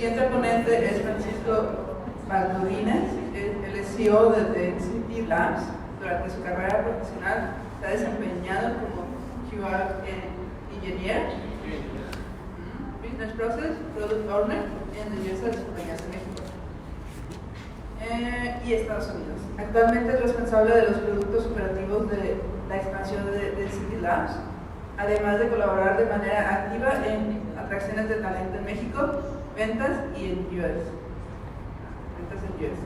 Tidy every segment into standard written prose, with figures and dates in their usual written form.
siguiente ponente es Francisco Baldovines. Él es CEO de Density Labs. Durante su carrera profesional se ha desempeñado como QA Engineer, Business Process, Product Owner en diversas compañías en México y Estados Unidos. Actualmente es responsable de los productos operativos de la expansión de Density Labs, además de colaborar de manera activa en atracciones de talento en México, ventas y en US. Ventas en US.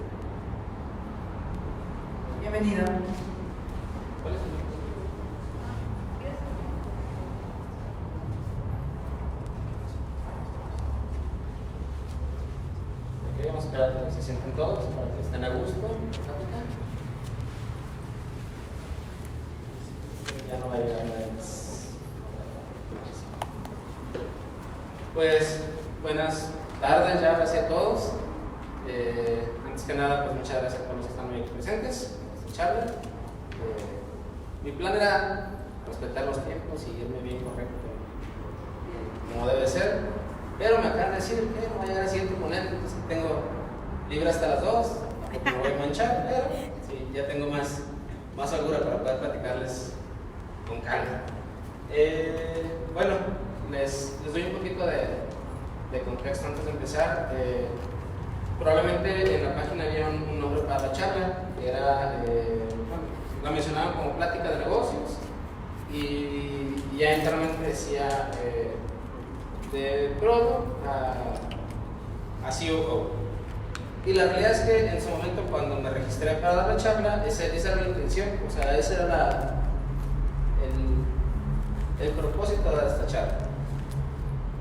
Bienvenido. ¿Cuál es el nombre? Ok, vamos a esperar a que se sienten todos para que estén a gusto. Ya no va a llegar nadie más. Pues buenas tardes ya hacia todos. Antes que nada, pues muchas gracias por los que están hoy presentes en esta charla. Mi plan era respetar los tiempos y irme bien correcto, como debe ser, pero me acaban de decir que no voy a llegar al siguiente ponente, entonces tengo libre hasta las 2, me voy a manchar, pero sí, ya tengo más holgura para poder platicarles con calma. Bueno, les doy un poquito de contexto antes de empezar. Probablemente en la página había un nombre para la charla, que era, la mencionaban como plática de negocios, y ya internamente decía de product a COO. Y la realidad es que en su momento, cuando me registré para dar la charla, esa era la intención, o sea, ese era el propósito de esta charla.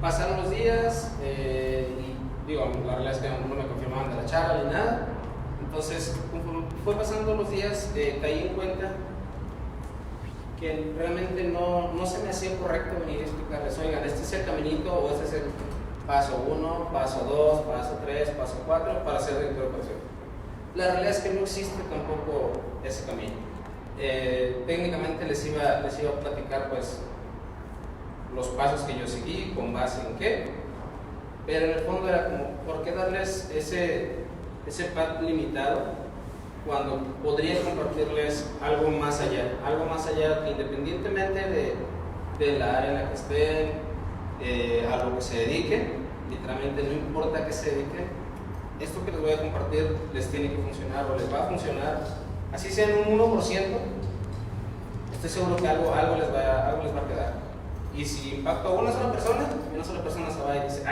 Pasaron los días y digo, la realidad es que no me confirmaban de la charla ni nada. Entonces, conforme fue pasando los días, caí en cuenta que realmente no se me hacía correcto venir a explicarles, oigan, este es el caminito o este es el paso 1, paso 2, paso 3, paso 4 para ser director de operación. La realidad es que no existe tampoco ese camino. Técnicamente les iba a platicar pues los pasos que yo seguí, con base en qué, pero en el fondo era como, ¿por qué darles ese path limitado cuando podría compartirles algo más allá que independientemente de la área en la que estén, a lo que se dediquen, literalmente no importa que se dediquen, esto que les voy a compartir les tiene que funcionar o les va a funcionar, así sea en un 1%, estoy seguro que algo les va a quedar. Y si impacto a una sola persona, y una sola persona se va y dice,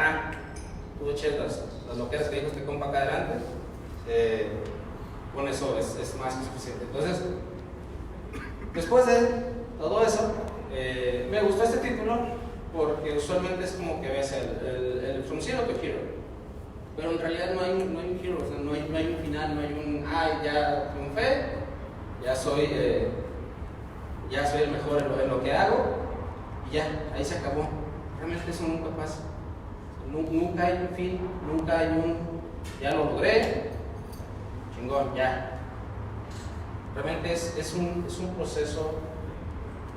tuve chetas, las loqueras que dijo este compa acá adelante, con eso es más que suficiente. Entonces, después de todo eso, me gustó este título porque usualmente es como que ves el from zero to hero, pero en realidad no hay un hero, o sea, no hay un final, no hay un, ya triunfé, ya soy el mejor en lo que hago, y ya, ahí se acabó. Realmente eso nunca pasa. Nunca hay un fin, nunca hay ya lo logré, chingón, ya. Realmente es un proceso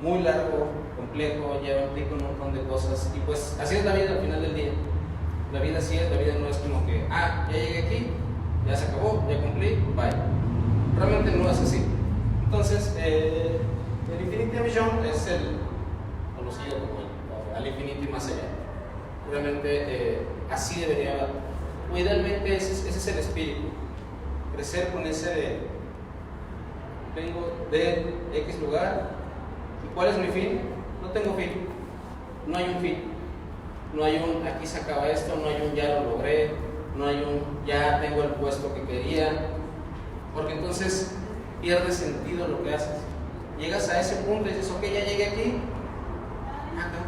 muy largo, complejo, implica un montón de cosas, y pues así es la vida al final del día. La vida así es, la vida no es como que, ya llegué aquí, ya se acabó, ya cumplí, bye. Realmente no es así. Entonces, el Infinity Mission es conocido como al infinito y más allá. Realmente así debería, o idealmente ese es el espíritu, crecer con ese vengo de X lugar, ¿y cuál es mi fin? No tengo fin, no hay un fin, no hay un aquí se acaba esto, no hay un ya lo logré, no hay un ya tengo el puesto que quería, porque entonces pierde sentido lo que haces. Llegas a ese punto y dices, ok, ya llegué aquí,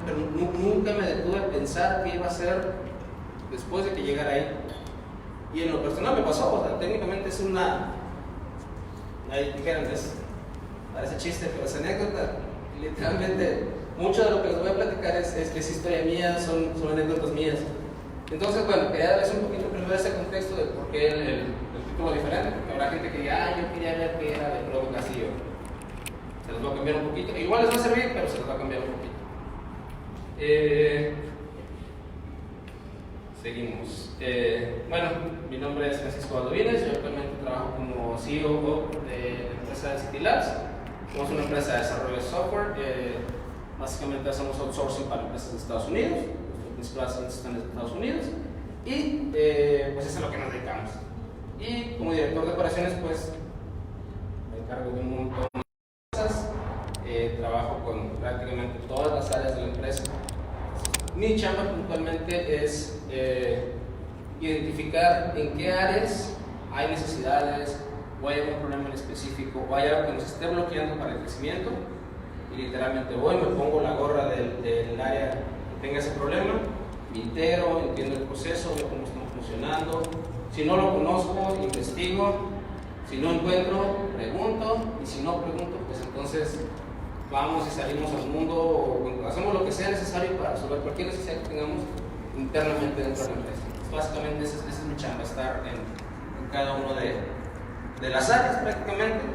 pero nunca me detuve a pensar qué iba a hacer después de que llegara ahí. Y en lo personal me pasó, o sea, técnicamente es ahí dijeron, parece chiste, pero es anécdota. Literalmente, mucho de lo que les voy a platicar es historia mía, son anécdotas mías. Entonces, bueno, quería darles un poquito primero ese contexto de por qué el título diferente, porque habrá gente que diga, yo quería ver qué era de Product Castillo. Se los voy a cambiar un poquito, igual les va a servir, pero se los va a cambiar un poquito. Seguimos. Bueno, mi nombre es Francisco Baldovines, yo actualmente trabajo como CEO de la empresa de City Labs. Somos una empresa de desarrollo de software, básicamente hacemos outsourcing para empresas de Estados Unidos, nuestros principales están en Estados Unidos, y pues eso es a lo que nos dedicamos. Y como director de operaciones, pues me encargo de un montón de cosas, trabajo con prácticamente todas las áreas de la empresa. Mi chamba puntualmente es identificar en qué áreas hay necesidades o hay algún problema en específico o hay algo que nos esté bloqueando para el crecimiento, y literalmente voy, me pongo la gorra del área que tenga ese problema, me integro, entiendo el proceso, veo cómo estamos funcionando. Si no lo conozco, investigo, si no encuentro, pregunto, y si no pregunto, pues entonces vamos y salimos al mundo, hacemos lo que sea necesario para resolver cualquier necesidad que tengamos internamente dentro de la empresa. Básicamente esa es mi chamba, estar en cada uno de las áreas prácticamente.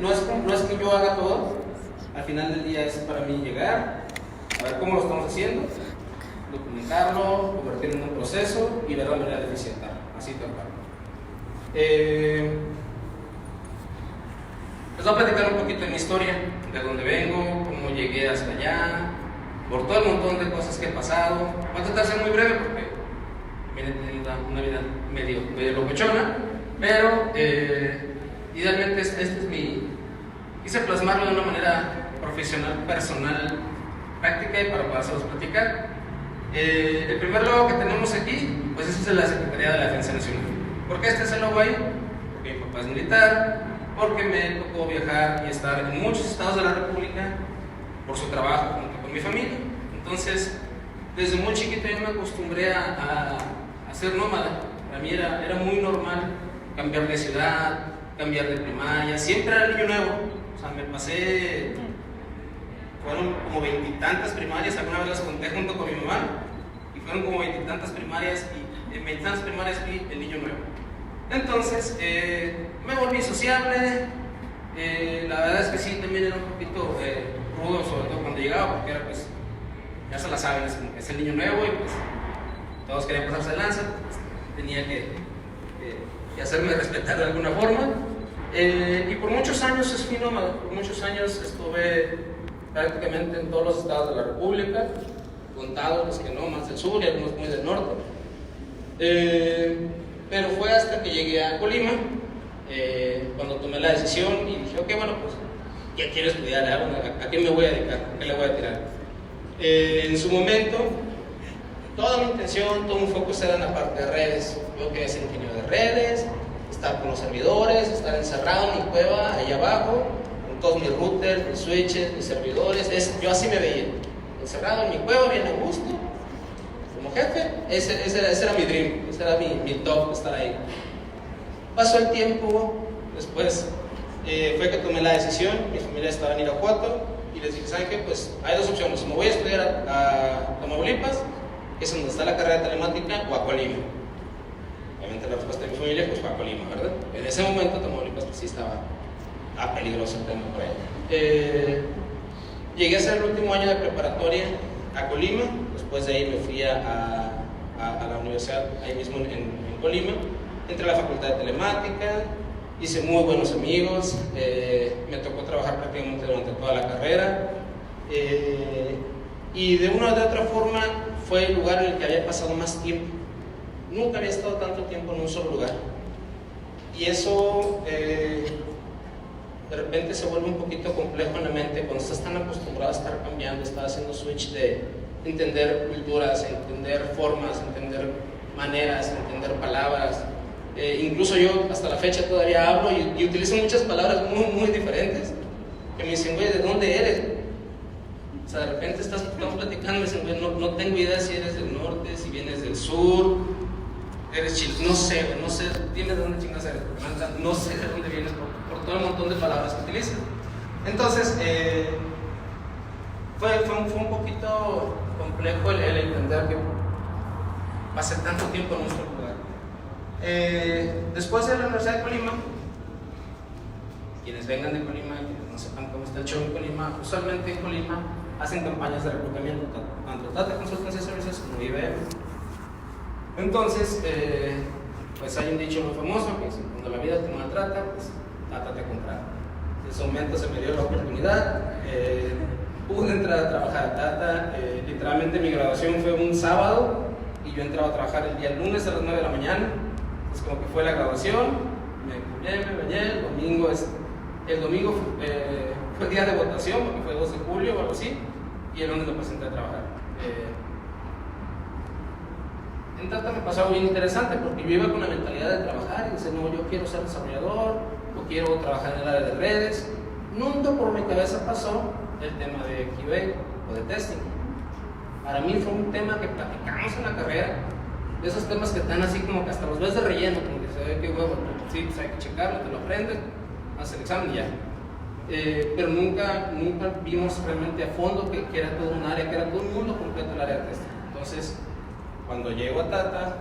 No es que yo haga todo, al final del día es para mí llegar, a ver cómo lo estamos haciendo, documentarlo, convertirlo en un proceso y ver la manera de eficientarlo, así tal cual. Les voy a platicar un poquito de mi historia, de dónde vengo, cómo llegué hasta allá, por todo el montón de cosas que he pasado. Voy a tratar de ser muy breve porque he tenido una vida medio locochona, pero idealmente este es quise plasmarlo de una manera profesional, personal, práctica y para podérselos platicar. El primer logo que tenemos aquí, pues ese es de la Secretaría de la Defensa Nacional. ¿Por qué este es el logo ahí? Porque mi papá es militar, porque me tocó viajar y estar en muchos estados de la República por su trabajo junto con mi familia. Entonces, desde muy chiquito yo me acostumbré a ser nómada. Para mí era muy normal cambiar de ciudad, cambiar de primaria, siempre era niño nuevo. O sea, me pasé, fueron como 20 y tantas primarias, alguna vez las conté junto con mi mamá, y fueron como 20 y tantas primarias, y en 20 y tantas primarias fui el niño nuevo. Entonces, me volví sociable, la verdad es que sí, también era un poquito rudo, sobre todo cuando llegaba, porque era pues, ya se la saben, es el niño nuevo y pues todos querían pasarse de lanza, pues, tenía que hacerme respetar de alguna forma. Y por muchos años fui nómada, por muchos años estuve prácticamente en todos los estados de la República, contados los que no, más del sur y algunos muy del norte. Pero fue hasta que llegué a Colima, cuando tomé la decisión y dije, ok, bueno, pues ya quiero estudiar, ¿a qué me voy a dedicar? ¿A qué le voy a tirar? En su momento, toda mi intención, todo mi focus era en la parte de redes. Yo quería ser ingeniero de redes, estar con los servidores, estar encerrado en mi cueva, ahí abajo, con todos mis routers, mis switches, mis servidores. Yo así me veía, encerrado en mi cueva, bien a gusto, como jefe. Ese era mi dream, ese era mi top, estar ahí. Pasó el tiempo, después fue que tomé la decisión, mi familia estaba en Irapuato, y les dije, ¿saben qué? Pues hay dos opciones, o me voy a estudiar a Tamaulipas, que es donde está la carrera de telemática, o a Colima. Obviamente la respuesta de mi familia pues fue a Colima, ¿verdad? En ese momento Tamaulipas pues sí estaba peligroso el tema por ahí. Llegué a hacer el último año de preparatoria a Colima, después de ahí me fui a la universidad ahí mismo en Colima, entré a la facultad de telemática, hice muy buenos amigos, me tocó trabajar prácticamente durante toda la carrera, y de una u otra forma fue el lugar en el que había pasado más tiempo. Nunca había estado tanto tiempo en un solo lugar, y eso de repente se vuelve un poquito complejo en la mente cuando estás tan acostumbrado a estar cambiando, estar haciendo switch de entender culturas, entender formas, entender maneras, entender palabras. Incluso yo hasta la fecha todavía hablo y utilizo muchas palabras muy diferentes que me dicen, güey, ¿de dónde eres? O sea, de repente estamos platicando y me dicen, güey, no tengo idea si eres del norte, si vienes del sur, eres chileno, no sé, dime de dónde chingas eres, no sé de dónde vienes por todo el montón de palabras que utilizas. Entonces, fue un poquito complejo el entender que pasé tanto tiempo en un solo lugar. Después de la Universidad de Colima, quienes vengan de Colima, quienes no sepan cómo está el show en Colima, usualmente en Colima hacen campañas de reclutamiento, tanto Tata Consultancy Services como IBM. Entonces, pues hay un dicho muy famoso que dice, cuando la vida te maltrata, pues trátate de comprar. En ese momento se me dio la oportunidad, pude entrar a trabajar a Tata. Literalmente mi graduación fue un sábado y yo entraba a trabajar el día lunes a las 9 de la mañana. Entonces como que fue la graduación, me bañé, el domingo fue día de votación porque fue 2 de julio o algo así, y el lunes me presenté a trabajar. En Tata me pasó algo bien interesante porque yo iba con la mentalidad de trabajar y decir, no, yo quiero ser desarrollador, o quiero trabajar en el área de redes. Nunca por mi cabeza pasó el tema de QA o de testing. Para mí fue un tema que platicamos en la carrera, de esos temas que están así como que hasta los ves de relleno, como que se ve que huevo, sí, pues hay que checarlo, te lo aprendes, haces el examen y ya. Pero nunca vimos realmente a fondo que era todo un área, que era todo un mundo completo el área de testing. Entonces, cuando llego a Tata,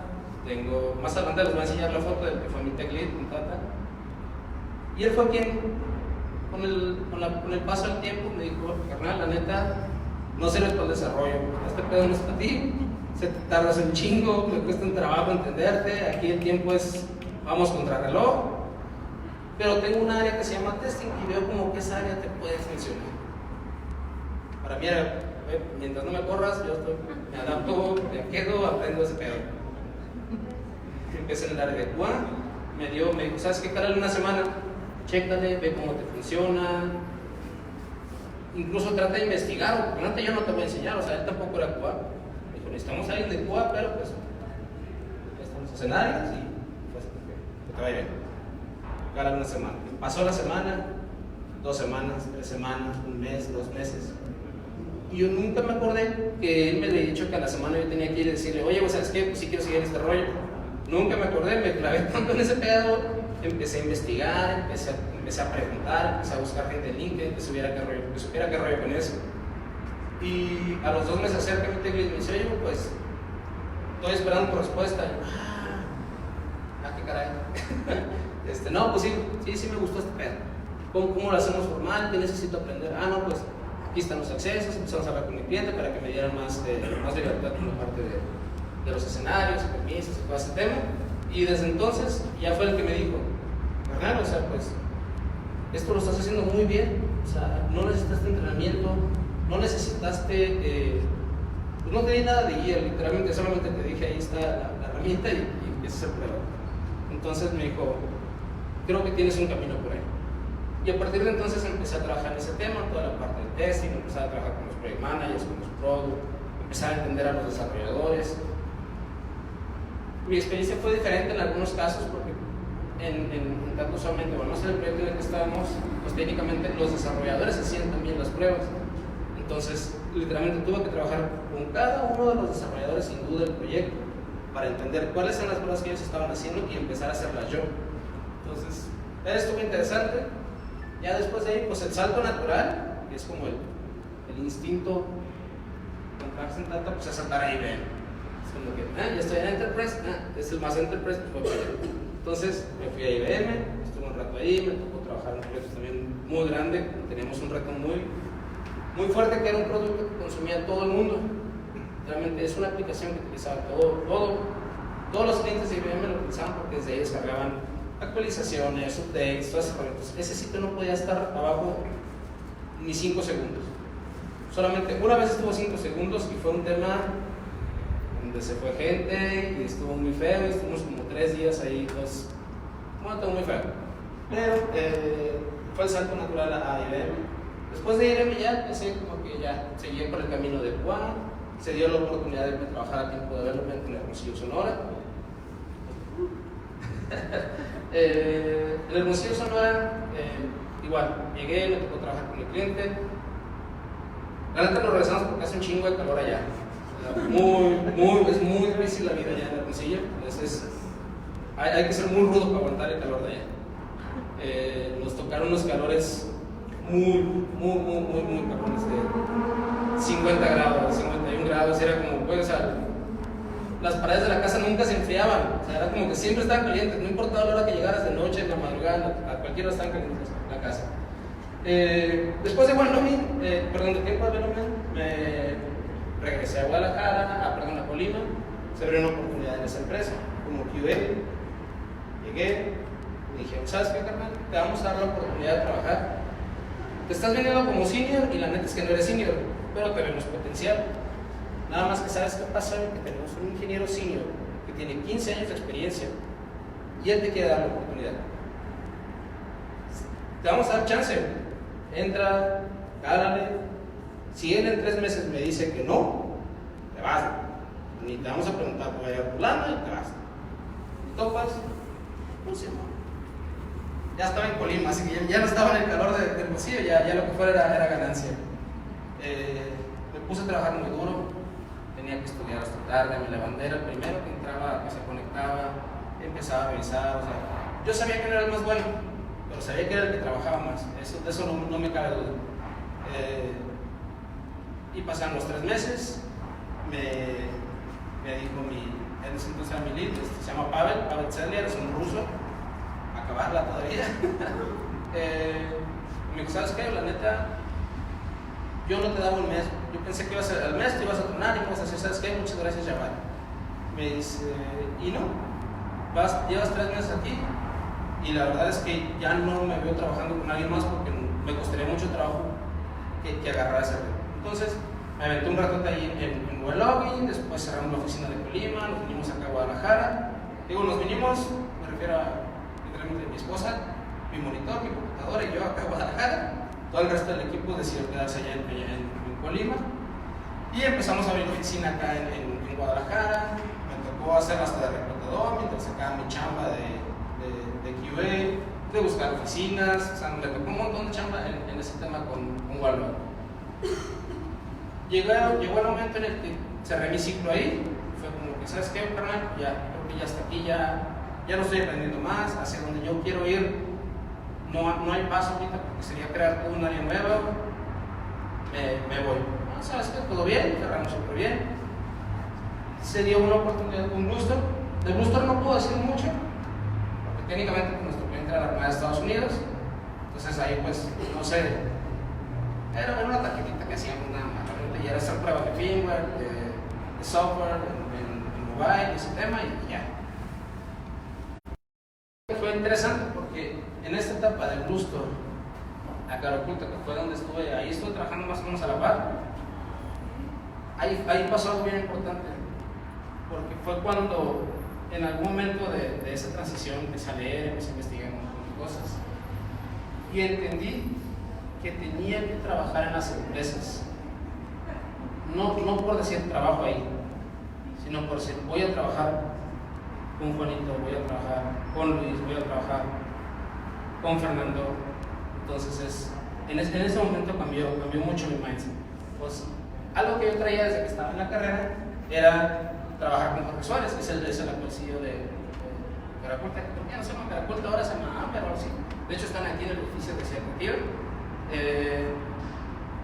más adelante les voy a enseñar la foto del que fue mi tech lead en Tata, y él fue quien, con el paso del tiempo, me dijo, carnal, la neta, no sirves para el desarrollo, este pedo no es para ti, se te tardas un chingo, me cuesta un trabajo entenderte, aquí el tiempo es, vamos contra reloj, pero tengo un área que se llama testing y veo como que esa área te puede funcionar. Para mí era, mientras no me corras, yo me adapto, me quedo, aprendo ese pedo. Empecé en el área de QA, me dijo, ¿sabes qué? Cálale una semana, chécale, ve cómo te funciona. Incluso trata de investigar, porque antes yo no te voy a enseñar, o sea, él tampoco era QA. Me dijo, necesitamos a alguien de QA, pero pues, estamos en escenarios y pues, que te vaya bien. Cálale una semana. Pasó la semana, 2 semanas, 3 semanas, 1 mes, 2 meses. Y yo nunca me acordé que él me había dicho que a la semana yo tenía que ir y decirle, oye, ¿sabes qué? Pues sí quiero seguir este rollo. Nunca me acordé, me clavé tanto en ese pedo, empecé a investigar, empecé a preguntar, empecé a buscar gente en LinkedIn que supiera qué rollo con eso. Y a los 2 meses acerca mi tech lead y me dice, oye, pues estoy esperando tu respuesta. Y yo, qué caray. No, pues sí me gustó este pedo. ¿Cómo lo hacemos formal? ¿Qué necesito aprender? No, pues aquí están los accesos, empezamos a hablar con mi cliente para que me dieran más libertad con la parte de los escenarios, permisos y todo ese tema. Y desde entonces ya fue el que me dijo, carnal, o sea, pues esto lo estás haciendo muy bien, o sea, no necesitaste entrenamiento, no necesitaste, pues no te di nada de guía, literalmente solamente te dije, ahí está la herramienta y empiezas a prueba. Entonces me dijo, creo que tienes un camino por ahí. Y a partir de entonces empecé a trabajar en ese tema, toda la parte de testing, empecé a trabajar con los project managers, con los product, empecé a entender a los desarrolladores. Mi experiencia fue diferente en algunos casos porque en tanto solamente, bueno, no sé el proyecto en el que estábamos, pues técnicamente los desarrolladores hacían también las pruebas. Entonces, literalmente tuve que trabajar con cada uno de los desarrolladores sin duda del proyecto para entender cuáles eran las pruebas que ellos estaban haciendo y empezar a hacerlas yo. Entonces, estuvo interesante. Ya después de ahí, pues el salto natural, que es como el instinto comprarse en Tata, pues es saltar a IBM. Es como que, ya estoy en Enterprise, es el más Enterprise, pues voy para allá. Entonces me fui a IBM, estuve un rato ahí, me tocó trabajar en un proyecto también muy grande, teníamos un reto muy fuerte, que era un producto que consumía todo el mundo. Realmente es una aplicación que utilizaba todos los clientes de IBM lo utilizaban porque desde ahí descargaban actualizaciones, updates, todas esas cosas. Ese sitio no podía estar abajo ni 5 segundos. Solamente una vez estuvo 5 segundos y fue un tema donde se fue gente y estuvo muy feo. Estuvimos como 3 días ahí, estuvo muy feo. Pero fue el salto natural a IBM. Después de IBM ya empecé como que ya seguí por el camino de QA. Se dio la oportunidad de trabajar a tiempo de development en Hermosillo, Sonora. En Hermosillo, Sonora, igual, llegué, me tocó trabajar con el cliente. La neta nos regresamos porque hace un chingo de calor allá. Es muy difícil la vida allá en Hermosillo. Entonces, hay que ser muy rudo para aguantar el calor de allá. Nos tocaron unos calores muy cabrones, de 50 grados, 51 grados, era como, pues, o sea, las paredes de la casa nunca se enfriaban, o sea, era como que siempre estaban calientes, no importaba la hora que llegaras, de noche, de la madrugada, a cualquier hora estaban calientes la casa. Después de de tiempo de development, me regresé a Guadalajara, a Colima, se abrió una oportunidad en esa empresa, como QA. Llegué, me dijeron, ¿sabes qué, carnal? Te vamos a dar la oportunidad de trabajar. Te estás vendiendo como senior y la neta es que no eres senior, pero tenemos potencial. Nada más que sabes qué pasa, que tenemos un ingeniero senior que tiene 15 años de experiencia y él te quiere dar la oportunidad. Te vamos a dar chance, entra, cálale. Si él en 3 meses me dice que no, te vas. Ni te vamos a preguntar, te voy a ir a plano y te vas. Topas, pues sí, no. Ya estaba en Colima, así que ya no estaba en el calor del bolsillo, ya lo que fuera era ganancia. Me puse a trabajar muy duro, tenía que estudiar hasta tarde, me levanté, era el primero que entraba, que se conectaba, empezaba a revisar, o sea, yo sabía que no era el más bueno, pero sabía que era el que trabajaba más, de eso no me cabe duda. Y pasaron los 3 meses, me dijo en ese entonces era mi lead, se llama Pavel Zelier, es un ruso, acabarla todavía. Me dijo, ¿sabes qué? La neta, yo no te daba un mes, yo pensé que ibas al mes, te ibas a tronar y me ibas a decir, ¿sabes qué? Muchas gracias, Javad. Me dice, y no, llevas 3 meses aquí y la verdad es que ya no me veo trabajando con alguien más porque me costaría mucho trabajo que agarrar ese ritmo. Entonces, me aventé un rato ahí en Login, después cerramos la oficina de Colima, nos vinimos acá a Guadalajara. Digo, nos vinimos, me refiero a literalmente mi esposa, mi monitor, mi computadora y yo acá a Guadalajara. Todo el resto del equipo decidió quedarse allá en Colima. Y empezamos a abrir oficina acá en Guadalajara. Me tocó hacer hasta de reclutador mientras sacaba mi chamba de QA, de buscar oficinas. O sea, me tocó un montón de chamba en ese tema con Walmart. Llegó el momento en el que cerré mi ciclo ahí. Fue como que, ¿sabes qué, carnal? Ya, creo que ya hasta aquí, ya no estoy aprendiendo más. Hacia donde yo quiero ir, no hay paso ahorita porque sería crear todo un área nueva. Me voy. No, ¿sabes qué? Todo bien, cerramos súper bien. Se dio una oportunidad con Bluestar. De Bluestar no puedo decir mucho, porque técnicamente nuestro cliente era la Armada de Estados Unidos. Entonces ahí, pues, no sé, era una tarjetita que hacíamos nada más. Y era hacer pruebas de firmware, de software, en mobile, ese tema y ya. Fue interesante porque en esta etapa de Bluestar a Caraculta, que fue donde ahí estuve trabajando más o menos a la par, ahí pasó algo bien importante, porque fue cuando en algún momento de esa transición empecé a leer, empecé a investigar un montón de cosas y entendí que tenía que trabajar en las empresas. No por decir trabajo ahí, sino por decir voy a trabajar con Juanito, voy a trabajar con Luis, voy a trabajar con Fernando. Entonces en ese momento cambió mucho mi mindset. Pues algo que yo traía desde que estaba en la carrera era trabajar con Jorge Suárez, que es el actual CEO de Caraculta, que ya no se llama Caraculta, ahora se llama Amper, ahora sí. De hecho están aquí en el oficio de Cibertectiva.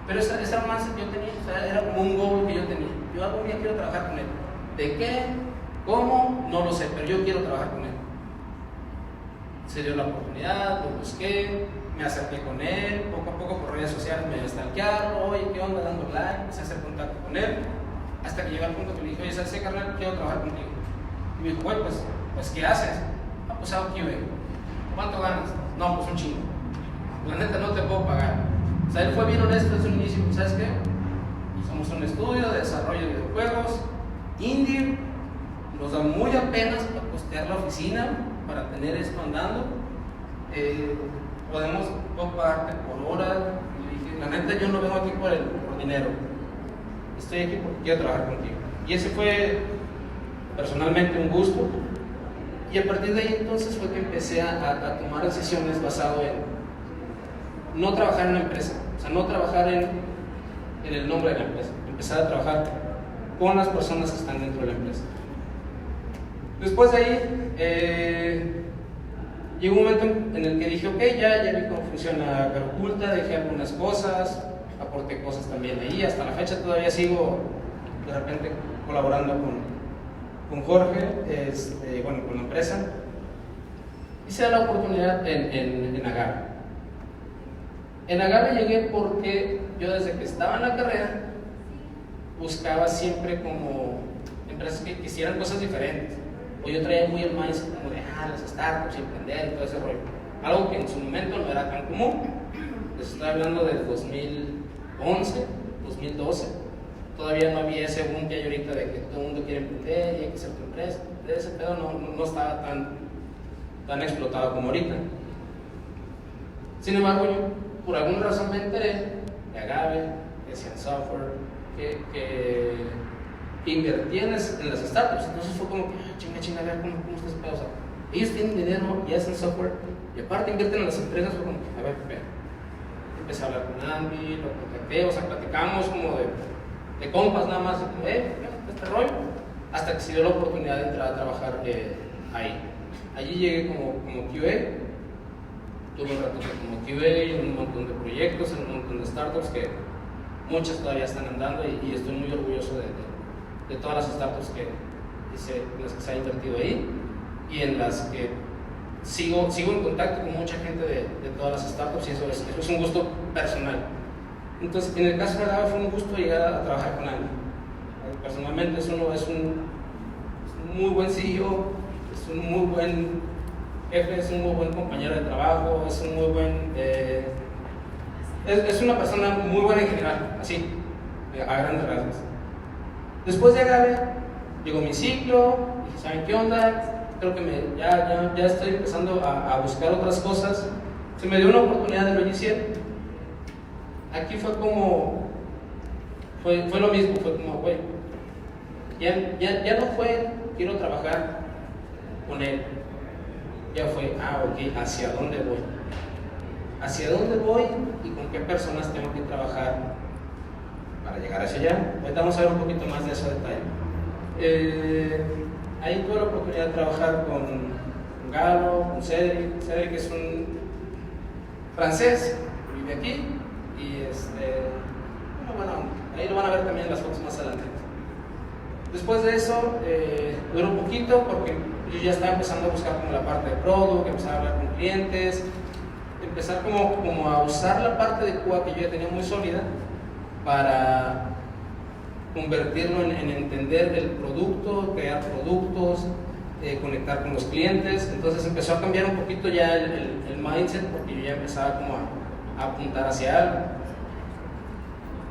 Pero esa mindset yo tenía, o sea, era como un goal que yo tenía. Yo algún día quiero trabajar con él. ¿De qué? ¿Cómo? No lo sé, pero yo quiero trabajar con él. Se dio la oportunidad, lo busqué, me acerqué con él, poco a poco por redes sociales me stalkearon, oye, ¿qué onda? Dando like, empecé a hacer contacto con él, hasta que llegó al punto que le dije, oye, ¿sabes qué, carnal? Quiero trabajar contigo. Y me dijo, güey, pues ¿qué haces? Ah, pues hago QA. ¿Cuánto ganas? No, pues un chingo. La neta no te puedo pagar. O sea, él fue bien honesto desde un inicio, ¿sabes qué? Somos un estudio de desarrollo de videojuegos, indie, nos da muy apenas para costear la oficina, para tener esto andando. Puedo pagarte por hora. Y le dije, la neta yo no vengo aquí por dinero, estoy aquí porque quiero trabajar contigo. Y ese fue personalmente un gusto. Y a partir de ahí entonces fue que empecé a tomar decisiones basado en no trabajar en una empresa, o sea, no trabajar en el nombre de la empresa, empezar a trabajar con las personas que están dentro de la empresa. Después de ahí, llegó un momento en el que dije, ok, ya vi cómo funciona Caraculta, dejé algunas cosas, aporté cosas también ahí, hasta la fecha todavía sigo de repente colaborando con Jorge, con la empresa, y se da la oportunidad en Agarra. En Agarra llegué porque yo desde que estaba en la carrera buscaba siempre como empresas que quisieran cosas diferentes. O yo traía muy el mindset como de las startups y emprender y todo ese rollo. Algo que en su momento no era tan común. Les estoy hablando del 2011, 2012. Todavía no había ese boom que hay ahorita de que todo el mundo quiere emprender y hay que ser tu empresa. Ese pedo no estaba tan explotado como ahorita. Sin embargo, yo por alguna razón me enteré de Agave, que hacían software, que invertían en las startups. Entonces fue como que, chinga, a ver cómo está ese pedo. O sea, ellos tienen dinero y hacen software y aparte invierten en las empresas. Fue como que, a ver, empecé a hablar con Andy, lo contacté, o sea, platicamos como de compas nada más, como, este rollo, hasta que se dio la oportunidad de entrar a trabajar ahí. Allí llegué como QA, tuve un rato como QA en un montón de proyectos, en un montón de startups que muchas todavía están andando y estoy muy orgulloso de todas las startups en las que se ha invertido ahí y en las que sigo en contacto con mucha gente de todas las startups y eso es un gusto personal. Entonces, en el caso de Agave fue un gusto llegar a trabajar con Andy. Personalmente es un muy buen CEO, es un muy buen jefe, es un muy buen compañero de trabajo, es un muy buen... es una persona muy buena en general, así, a grandes rasgos. Después de Agave, llegó mi ciclo, dije, ¿saben qué onda? Creo que ya estoy empezando a buscar otras cosas. Se me dio una oportunidad de Logiciel. Aquí fue lo mismo, fue como, güey, ya no fue, quiero trabajar con él. Ya fue, ok, ¿hacia dónde voy? ¿Hacia dónde voy y con qué personas tengo que trabajar para llegar hacia allá? Ahorita vamos a ver un poquito más de ese detalle. Ahí tuve la oportunidad de trabajar con Galo, con Cedric. Cedric es un francés, vive aquí y bueno, ahí lo van a ver también en las fotos más adelante. Después de eso, duró un poquito porque yo ya estaba empezando a buscar como la parte de product, empezar a hablar con clientes, empezar como a usar la parte de QA que yo ya tenía muy sólida para convertirlo en entender el producto, crear productos, conectar con los clientes. Entonces empezó a cambiar un poquito ya el mindset porque yo ya empezaba como a apuntar hacia algo.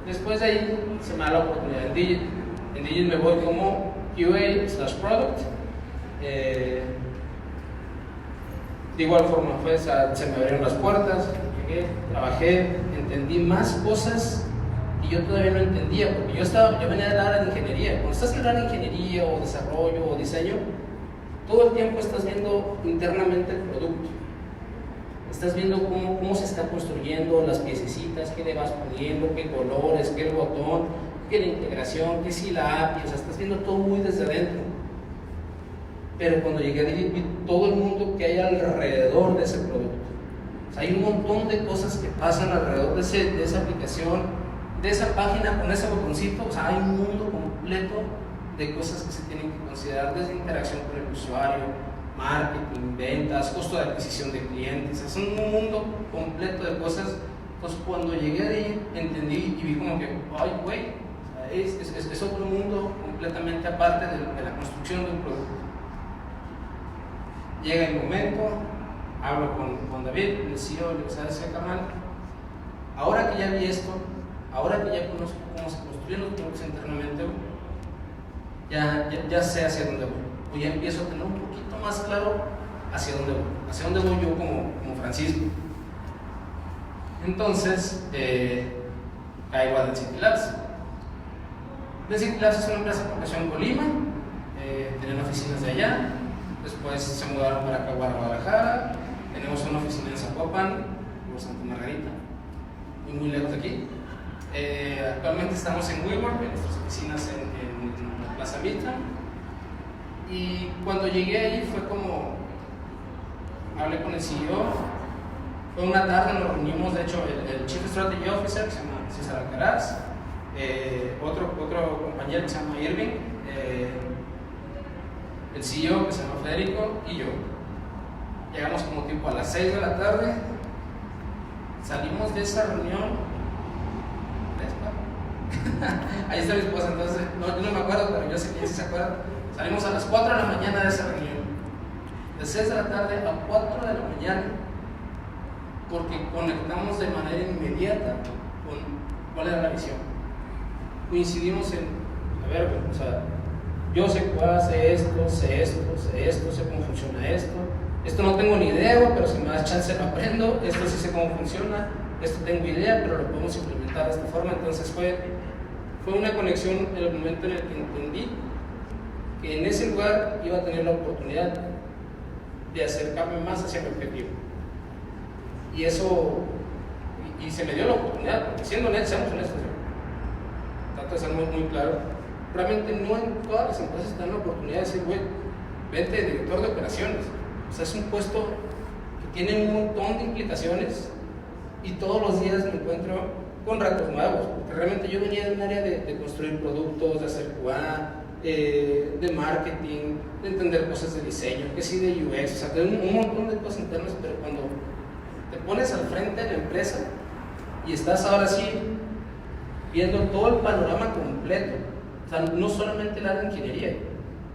Después de ahí se me da la oportunidad en Digit. En Digit me voy como QA/product. De igual forma se me abrieron las puertas, llegué, trabajé, entendí más cosas y yo todavía no entendía, porque yo venía del área de ingeniería. Cuando estás en el área de ingeniería o desarrollo o diseño, todo el tiempo estás viendo internamente el producto. Estás viendo cómo se está construyendo las piececitas, qué le vas poniendo, qué colores, qué el botón, qué la integración, qué si la API, o sea, estás viendo todo muy desde adentro. Pero cuando llegué a Digit vi todo el mundo que hay alrededor de ese producto. O sea, hay un montón de cosas que pasan alrededor de esa aplicación, de esa página con ese botoncito. O sea, hay un mundo completo de cosas que se tienen que considerar, desde interacción con el usuario, marketing, ventas, costo de adquisición de clientes. Es un mundo completo de cosas. Entonces, cuando llegué ahí, entendí y vi como que, ay, güey, es otro mundo completamente aparte de la construcción de un producto. Llega el momento, hablo con David, el CEO, le digo, ¿sabes qué, carnal? Ahora que ya vi esto, ahora que ya conozco cómo se construyen los productos internamente, ya sé hacia dónde voy. O ya empiezo a tener un poquito más claro hacia dónde voy yo como Francisco. Entonces, caigo a Density Labs. Density Labs es una empresa que empezó en Colima, tenían oficinas de allá. Después se mudaron para acá, Guadalajara. Tenemos una oficina en Zapopan, por Santa Margarita, muy lejos de aquí. Actualmente estamos en WeWork, en nuestras oficinas en la Plaza Mitra. Y cuando llegué ahí fue como, hablé con el CEO. Fue una tarde, nos reunimos, de hecho, el Chief Strategy Officer, que se llama César Alcaraz, otro compañero que se llama Irving, el CEO que se llama Federico y yo. Llegamos como tipo a las 6 de la tarde, salimos de esa reunión, Ahí está mi esposa, entonces, yo no me acuerdo, pero yo sé que ella sí se acuerda. Salimos a las 4 de la mañana de esa reunión. De 6 de la tarde a 4 de la mañana, porque conectamos de manera inmediata con cuál era la visión. Coincidimos en, a ver, o sea, yo sé cuál hace esto, sé cómo funciona esto. Esto no tengo ni idea, pero si me das chance lo aprendo. Esto sí sé cómo funciona, esto tengo idea, pero lo podemos implementar de esta forma. Entonces fue una conexión en el momento en el que entendí que en ese lugar iba a tener la oportunidad de acercarme más hacia mi objetivo. Y eso, y se me dio la oportunidad, porque seamos honestos, trato de ser muy claro, realmente no en todas las empresas te dan la oportunidad de decir, güey, vente de director de operaciones. O sea, es un puesto que tiene un montón de implicaciones y todos los días me encuentro con retos nuevos, porque realmente yo venía de un área de construir productos, de hacer QA, de marketing, de entender cosas de diseño, que sí de UX, o sea, de un montón de cosas internas, pero cuando te pones al frente de la empresa y estás ahora sí viendo todo el panorama completo, o sea, no solamente el área de ingeniería,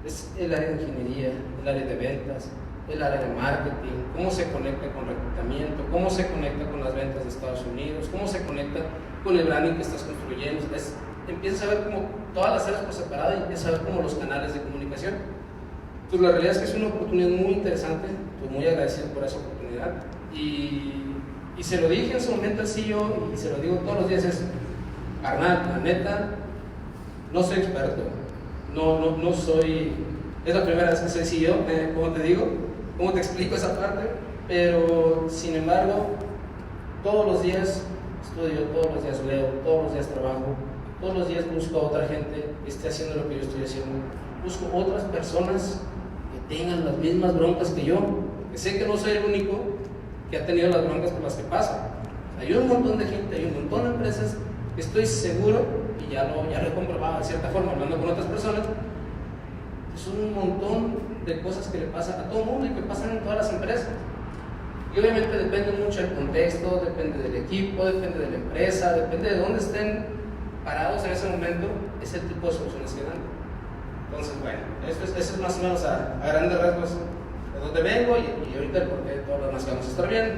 es el área de ingeniería, el área de ventas, el área de marketing, cómo se conecta con reclutamiento, cómo se conecta con las ventas de Estados Unidos, cómo se conecta con el branding que estás construyendo. Empiezas a ver como todas las áreas por separado y empiezas a ver como los canales de comunicación. Pues la realidad es que es una oportunidad muy interesante, estoy muy agradecido por esa oportunidad y se lo dije en su momento al CEO y se lo digo todos los días, es Arnal, la neta, no soy experto, no soy, es la primera vez que soy CEO, como te digo, cómo te explico esa parte, pero sin embargo, todos los días estudio, todos los días leo, todos los días trabajo, todos los días busco a otra gente que esté haciendo lo que yo estoy haciendo, busco otras personas que tengan las mismas broncas que yo, que sé que no soy el único que ha tenido las broncas por las que pasa. Hay un montón de gente, hay un montón de empresas que estoy seguro, y ya lo he comprobado de cierta forma, hablando con otras personas, son un montón de cosas que le pasan a todo el mundo y que pasan en todas las empresas. Y obviamente depende mucho del contexto, depende del equipo, depende de la empresa, depende de dónde estén parados en ese momento, es el tipo de soluciones que dan. Entonces, bueno, eso es más o menos a grandes rasgos de dónde vengo y ahorita el porqué de todo lo demás que vamos a estar viendo.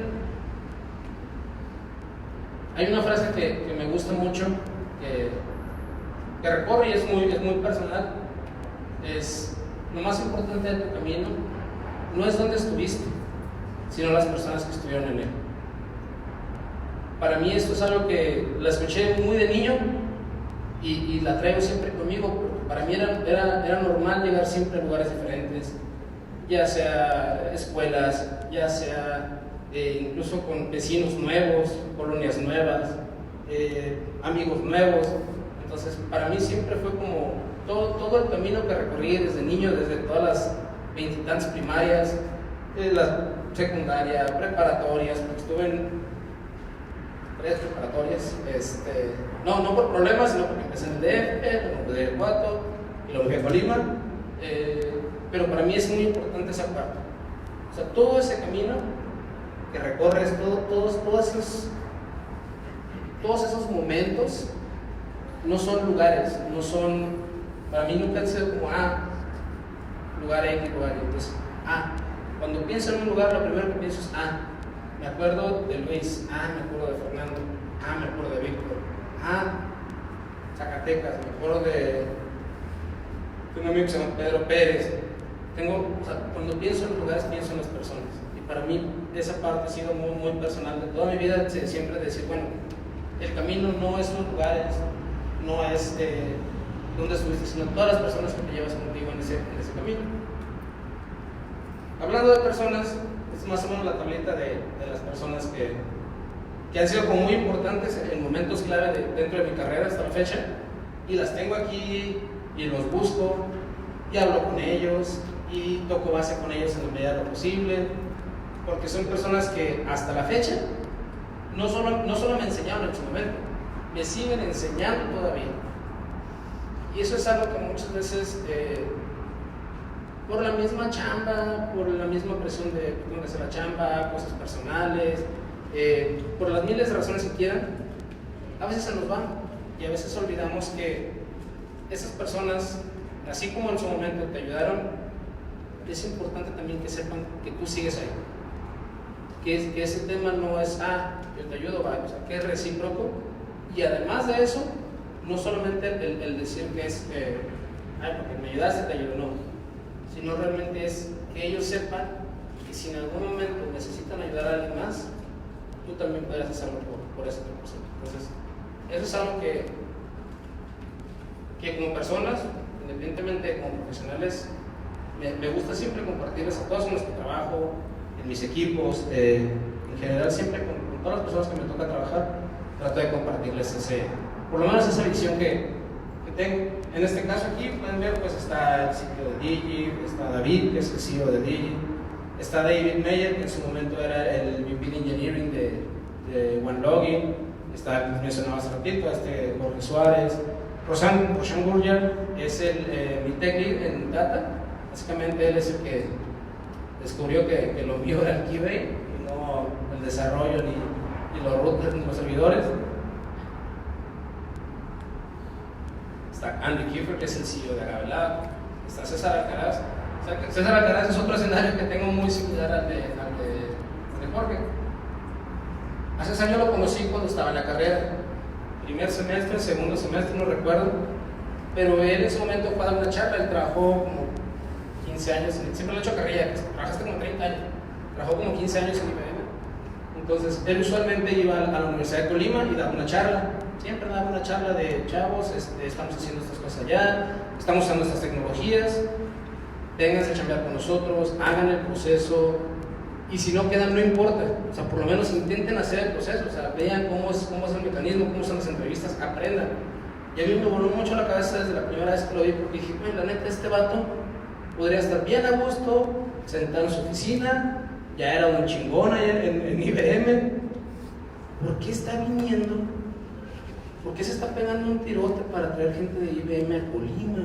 Hay una frase que me gusta mucho, que recorre y es muy personal. Es lo más importante de tu camino no es dónde estuviste, sino las personas que estuvieron en él. Para mí esto es algo que la escuché muy de niño y la traigo siempre conmigo, porque para mí era normal llegar siempre a lugares diferentes, ya sea escuelas, ya sea incluso con vecinos nuevos, colonias nuevas, amigos nuevos. Entonces para mí siempre fue como todo el camino que recorrí desde niño, desde todas las 20 y tantas primarias, la secundaria, preparatorias, porque estuve en 3 preparatorias, no por problemas, sino porque empecé en el DF, luego de Guato y luego fui a Colima, pero para mí es muy importante esa parte. O sea, todo ese camino que recorres, todos esos momentos no son lugares, no son, para mí nunca han sido como lugar X, lugar Y. Entonces, cuando pienso en un lugar, lo primero que pienso es me acuerdo de Luis, me acuerdo de Fernando, me acuerdo de Víctor, Zacatecas, me acuerdo de un amigo que se llama Pedro Pérez. Cuando pienso en los lugares, pienso en las personas. Y para mí esa parte ha sido muy personal. De toda mi vida siempre decir, bueno, el camino no es los lugares, no es dónde estuviste, sino todas las personas que te llevas contigo en ese camino. Hablando de personas, es más o menos la tablita de las personas que han sido como muy importantes en momentos clave dentro de mi carrera hasta la fecha, y las tengo aquí y los busco y hablo con ellos y toco base con ellos en la medida de lo posible, porque son personas que hasta la fecha no solo me enseñaron en su momento, me siguen enseñando todavía. Y eso es algo que muchas veces, por la misma chamba, por la misma presión de tengo que hacer la chamba, cosas personales, por las miles de razones que quieran, a veces se nos van. y a veces olvidamos que esas personas, así como en su momento te ayudaron, es importante también que sepan que tú sigues ahí. Que ese tema no es, yo te ayudo, o sea, que es recíproco. Y además de eso, no solamente el decir que es, porque me ayudaste, te ayudo, no. Sino realmente es que ellos sepan que si en algún momento necesitan ayudar a alguien más, tú también puedes hacerlo por ese propósito. Entonces, eso es algo que como personas, independientemente como profesionales, me gusta siempre compartirles a todos en nuestro trabajo, en mis equipos, en general siempre con todas las personas que me toca trabajar, trato de compartirles por lo menos esa visión que tengo. En este caso aquí pueden ver, pues está el sitio de Digi, está David, que es el CEO de Digi, está David Meyer, que en su momento era el VP de Engineering de OneLogin, está, como mencionaba hace ratito, Jorge Suárez, Roshan Gurjar es mi tech lead en Data. Básicamente él es el que descubrió que lo mío era el Keybase y no el desarrollo ni los routers ni los servidores. Está Andy Kiefer, que es el CEO de Agavelab. Está César Alcaraz. O sea, César Alcaraz es otro escenario que tengo muy similar al de Jorge. A César yo lo conocí cuando estaba en la carrera. Primer semestre, segundo semestre, no recuerdo. Pero él en ese momento fue a dar una charla. Él trabajó como 15 años, siempre le he hecho carrilla, trabajaste como 30 años. Trabajó como 15 años en IBM. Entonces, él usualmente iba a la Universidad de Colima y daba una charla. Siempre daba una charla de chavos, estamos haciendo estas cosas allá, estamos usando estas tecnologías, vénganse a chambear con nosotros, hagan el proceso, y si no quedan, no importa, o sea, por lo menos intenten hacer el proceso, o sea, vean cómo es el mecanismo, cómo son las entrevistas, aprendan. Y a mí me voló mucho la cabeza desde la primera vez que lo vi, porque dije, la neta, este vato podría estar bien a gusto, sentado en su oficina, ya era un chingón allá en IBM. ¿Por qué está viniendo? ¿Por qué se está pegando un tirote para traer gente de IBM a Colima?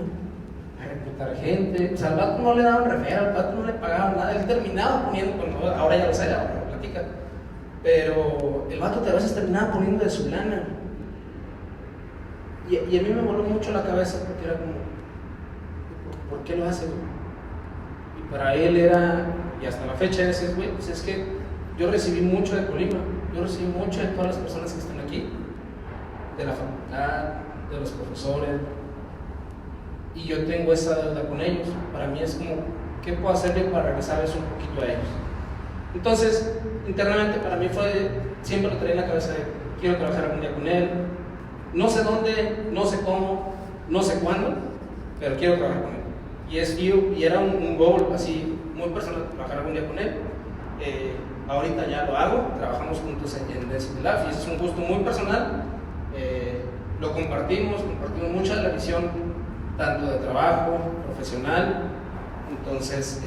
A reclutar gente. O sea, al vato no le daban referral, al vato no le pagaban nada. Él terminaba poniendo, ahora ya lo sé, ahora lo platica. Pero el vato a veces terminaba poniendo de su lana. Y a mí me voló mucho la cabeza porque era como, ¿por qué lo hace, güey? Y para él era, y hasta la fecha es, güey, pues es que yo recibí mucho de Colima, yo recibí mucho de todas las personas que están aquí, de la facultad, de los profesores, y yo tengo esa deuda con ellos. Para mí es como, ¿qué puedo hacerle para regresarles un poquito a ellos? Entonces, internamente para mí fue, siempre lo traía en la cabeza de, quiero trabajar algún día con él, no sé dónde, no sé cómo, no sé cuándo, pero quiero trabajar con él. Y era un goal así, muy personal, trabajar algún día con él. Ahorita ya lo hago, trabajamos juntos en Density Labs, y eso es un gusto muy personal. Lo compartimos mucho de la visión, tanto de trabajo, profesional. Entonces,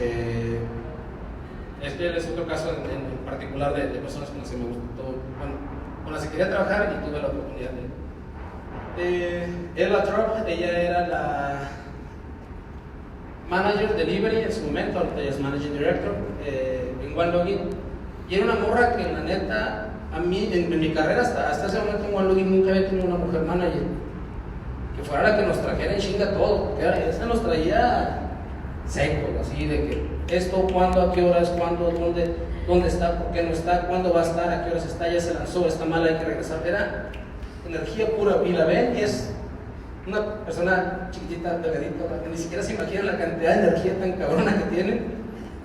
este es otro caso en particular de personas con las que me gustó, bueno, con las que quería trabajar y tuve la oportunidad de. Ella Trop, ella era la manager delivery en su momento, ahorita ella es managing director en OneLogin, y era una morra que la neta, a mí en mi carrera hasta ese momento en OneLogin nunca había tenido una mujer manager que fuera la que nos trajera en chinga todo, porque esa nos traía secos, así de que esto, cuándo, a qué horas, cuándo, dónde está, por qué no está, cuándo va a estar, a qué horas está, ya se lanzó, está mal, hay que regresar. Era energía pura, y la ven, es una persona chiquitita, delgadita, que ni siquiera se imagina la cantidad de energía tan cabrona que tiene.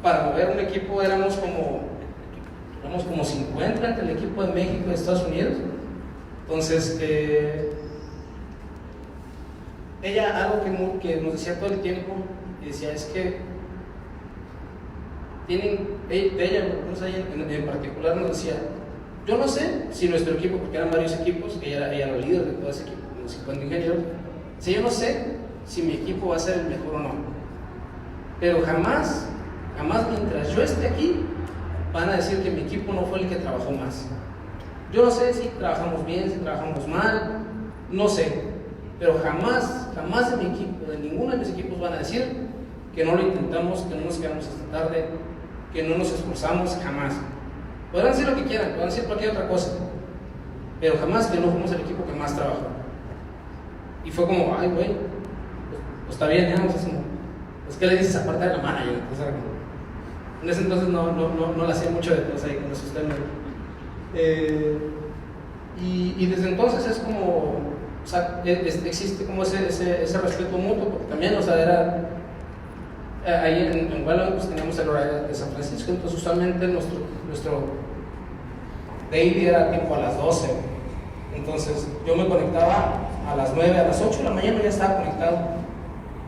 Para mover un equipo éramos como 50 entre el equipo de México y de Estados Unidos. Entonces, ella algo que nos decía todo el tiempo, y decía, es que ella en particular nos decía, yo no sé si nuestro equipo, porque eran varios equipos, ella era la líder de todo ese equipo, de los 50 ingenieros, si yo no sé si mi equipo va a ser el mejor o no, pero jamás mientras yo esté aquí, van a decir que mi equipo no fue el que trabajó más. Yo no sé si trabajamos bien, si trabajamos mal, no sé, pero jamás de mi equipo, de ninguno de mis equipos van a decir que no lo intentamos, que no nos quedamos hasta tarde, que no nos esforzamos, jamás. Podrán decir lo que quieran, podrán decir cualquier otra cosa, pero jamás que no fuimos el equipo que más trabajó. Y fue como, ay, güey, pues está bien, ¿no? Pues, ¿qué le dices aparte de la manager? Entonces, en ese entonces no le hacía mucho de cosas ahí con esos temas. Y desde entonces es como, o sea, existe como ese respeto mutuo, porque también, o sea, era, ahí en Walloon pues teníamos el horario de San Francisco, entonces usualmente nuestro daily era tipo a las 12, entonces yo me conectaba a las 9, a las 8 de la mañana ya estaba conectado,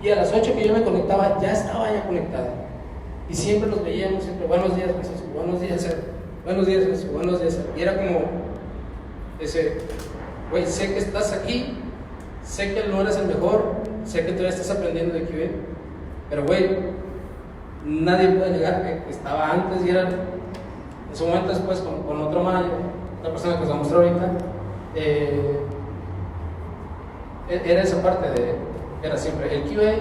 y a las 8 que yo me conectaba ya estaba conectado, y siempre los veíamos, siempre, buenos días Jesús, buenos días, buenos días Jesús, buenos días, y era como ese, güey, sé que estás aquí, sé que no eres el mejor, sé que todavía estás aprendiendo de QA, pero güey, nadie puede negar que estaba antes y era, en su momento después con otro manager, una persona que os mostró ahorita, era esa parte era siempre, el QA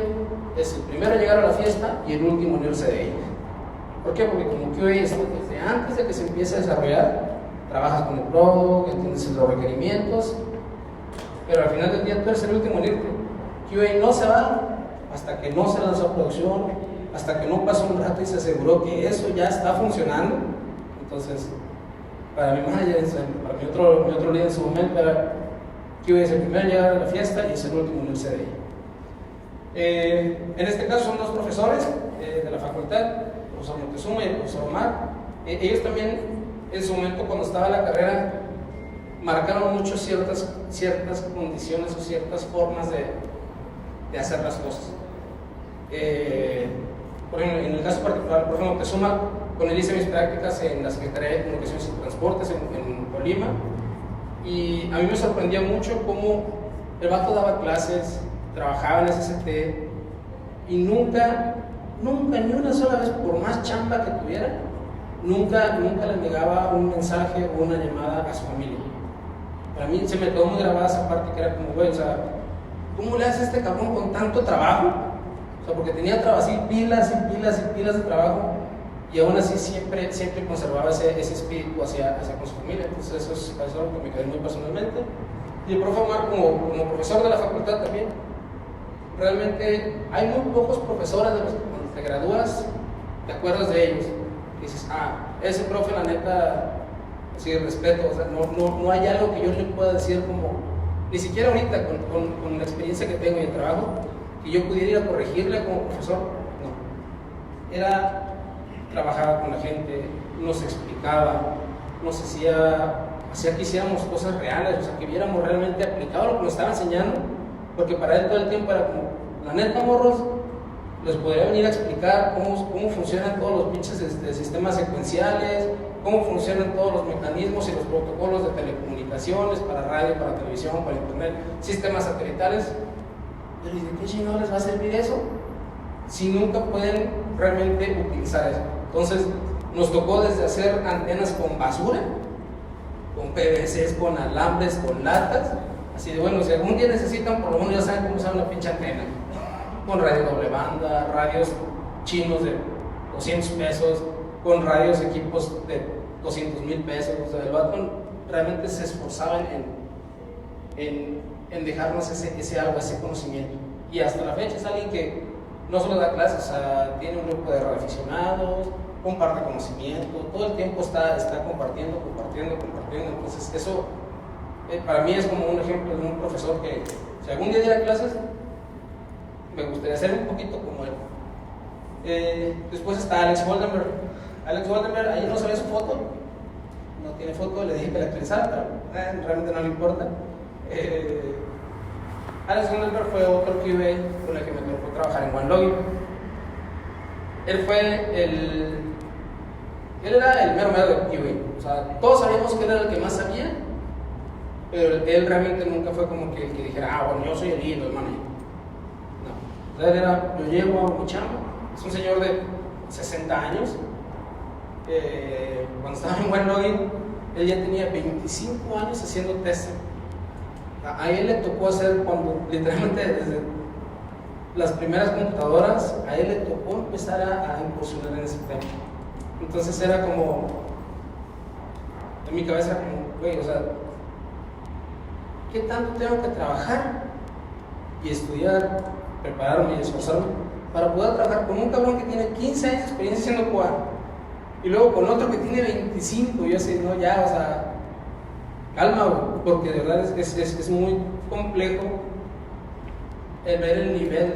es el primero a llegar a la fiesta y el último en irse de ella. ¿Por qué? Porque como QA desde antes de que se empiece a desarrollar, trabajas con el product, entiendes los requerimientos, pero al final del día tú eres el último en irte. QA no se va hasta que no se lanzó a producción, hasta que no pasó un rato y se aseguró que eso ya está funcionando. Entonces, para mi manager, para mi otro líder en su momento, era QA es el primero en llegar a la fiesta y es el último en irse de ella. En este caso son dos profesores de la facultad, el profesor Montezuma y el profesor Omar. Ellos también, en su momento, cuando estaba la carrera, marcaron mucho ciertas condiciones o ciertas formas de hacer las cosas. Por ejemplo, en el caso particular, por ejemplo, Montezuma, con él hice mis prácticas en la Secretaría de Comunicaciones y Transportes en Colima, y a mí me sorprendía mucho cómo el vato daba clases, trabajaba en SST, y nunca, ni una sola vez, por más chamba que tuviera, nunca le negaba un mensaje o una llamada a su familia. Para mí se me quedó muy grabada esa parte, que era como, güey, o sea, ¿cómo le hace este cabrón con tanto trabajo? O sea, porque tenía así pilas de trabajo, y aún así siempre conservaba ese espíritu hacia con su familia. Entonces eso es algo que me quedó muy personalmente. Y el profe Omar, como profesor de la facultad también, realmente hay muy pocos profesores de los que cuando te gradúas te acuerdas de ellos. Y dices, ese profe, la neta, sí, respeto, o sea, no hay algo que yo le pueda decir como, ni siquiera ahorita con la experiencia que tengo y el trabajo, que yo pudiera ir a corregirle como profesor. No. Trabajaba con la gente, nos explicaba, nos hacía que hiciéramos cosas reales, o sea, que viéramos realmente aplicado lo que nos estaba enseñando, porque para él todo el tiempo era como, la neta, morros, les podría venir a explicar cómo funcionan todos los pinches sistemas secuenciales, cómo funcionan todos los mecanismos y los protocolos de telecomunicaciones para radio, para televisión, para internet, sistemas satelitales. Pero ¿y de qué chingado les va a servir eso si nunca pueden realmente utilizar eso? Entonces nos tocó desde hacer antenas con basura, con PVCs, con alambres, con latas, así de, bueno, si algún día necesitan, por lo menos ya saben cómo usar una pinche antena, con radio doble banda, radios chinos de 200 pesos, con radios equipos de 200,000 pesos. O sea, el vato realmente se esforzaba en dejarnos ese algo, ese conocimiento, y hasta la fecha es alguien que no solo da clases, o sea, tiene un grupo de radioaficionados, comparte conocimiento, todo el tiempo está compartiendo. Entonces eso para mí es como un ejemplo de un profesor que, si algún día diera clases, me gustaría ser un poquito como él. Después está Alex Goldenberg. Ahí no sale su foto, no tiene foto, le dije que la actualizara, pero realmente no le importa. Alex Goldenberg fue otro QA con el que me tocó trabajar en OneLogin. Él era el mero de QA, o sea, todos sabíamos que él era el que más sabía, pero él realmente nunca fue como que el que dijera, bueno, yo soy el lindo, el manager. No, o sea, él era, yo llego a mi chamba, es un señor de 60 años, cuando estaba en OneLogin, él ya tenía 25 años haciendo testing. A él le tocó hacer, cuando literalmente desde las primeras computadoras, a él le tocó empezar a incursionar en ese tema. Entonces era como, en mi cabeza era como, güey, o sea, ¿qué tanto tengo que trabajar y estudiar, prepararme y esforzarme para poder trabajar con un cabrón que tiene 15 años de experiencia haciendo QA y luego con otro que tiene 25. Y yo así, no, ya, o sea, calma, güey, porque de verdad es muy complejo el ver el nivel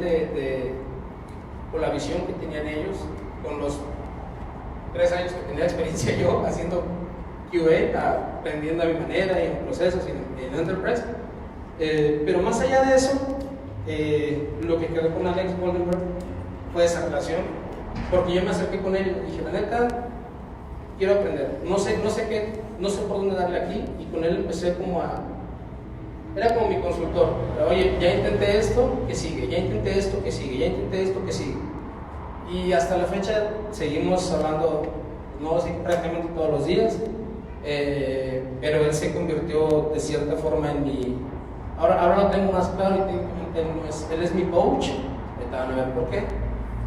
o la visión que tenían ellos con los 3 años que tenía experiencia yo haciendo QA, aprendiendo a mi manera y en procesos y en Enterprise. Pero más allá de eso, lo que quedó con Alex Goldenberg fue esa relación, porque yo me acerqué con él y dije, la neta, quiero aprender, no sé por dónde darle aquí, y con él empecé era como mi consultor. Oye, ya intenté esto, ¿qué sigue? Ya intenté esto, ¿qué sigue? Ya intenté esto, ¿qué sigue? Y hasta la fecha seguimos hablando, no sí, prácticamente todos los días, pero él se convirtió de cierta forma en mi... Ahora lo tengo más claro y técnicamente él es mi coach, ahorita van a ver por qué.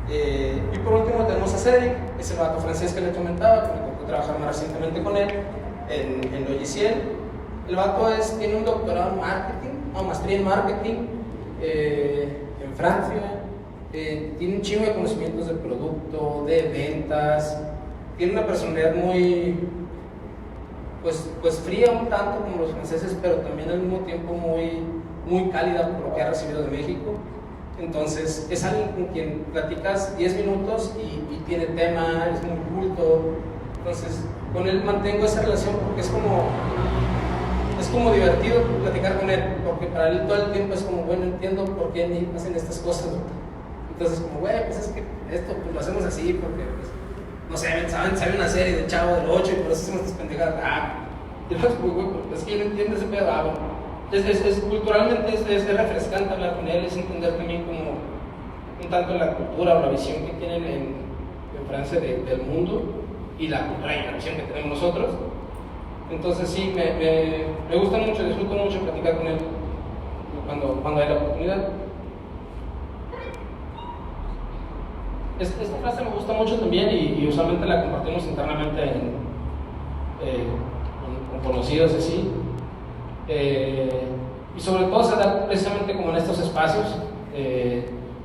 Y por último tenemos a Cedric, ese vato francés que le comentaba, que me tocó trabajar más recientemente con él en Logiciel. El vato tiene un doctorado en marketing, maestría en marketing en Francia, tiene un chingo de conocimientos de producto, de ventas, tiene una personalidad muy, pues fría un tanto como los franceses, pero también al mismo tiempo muy cálida por lo que ha recibido de México. Entonces es alguien con quien platicas 10 minutos y tiene tema, es muy culto. Entonces con él mantengo esa relación porque es como divertido platicar con él, porque para él todo el tiempo es como, bueno, entiendo por qué ni hacen estas cosas, ¿no? Entonces como, güey, pues es que esto pues, lo hacemos así porque, pues, no sé, saben una serie de Chavo del 8 y por eso hacemos estas pendejadas. Y luego, güey, es que yo no entiendo ese pedo. Culturalmente es refrescante hablar con él, es entender también como un tanto la cultura o la visión que tienen en Francia del mundo y la cultura y la visión que tenemos nosotros. Entonces sí, me gusta mucho, disfruto mucho platicar con él cuando hay la oportunidad. Esta frase me gusta mucho también y usualmente la compartimos internamente con conocidos así. Y sobre todo se da precisamente como en estos espacios,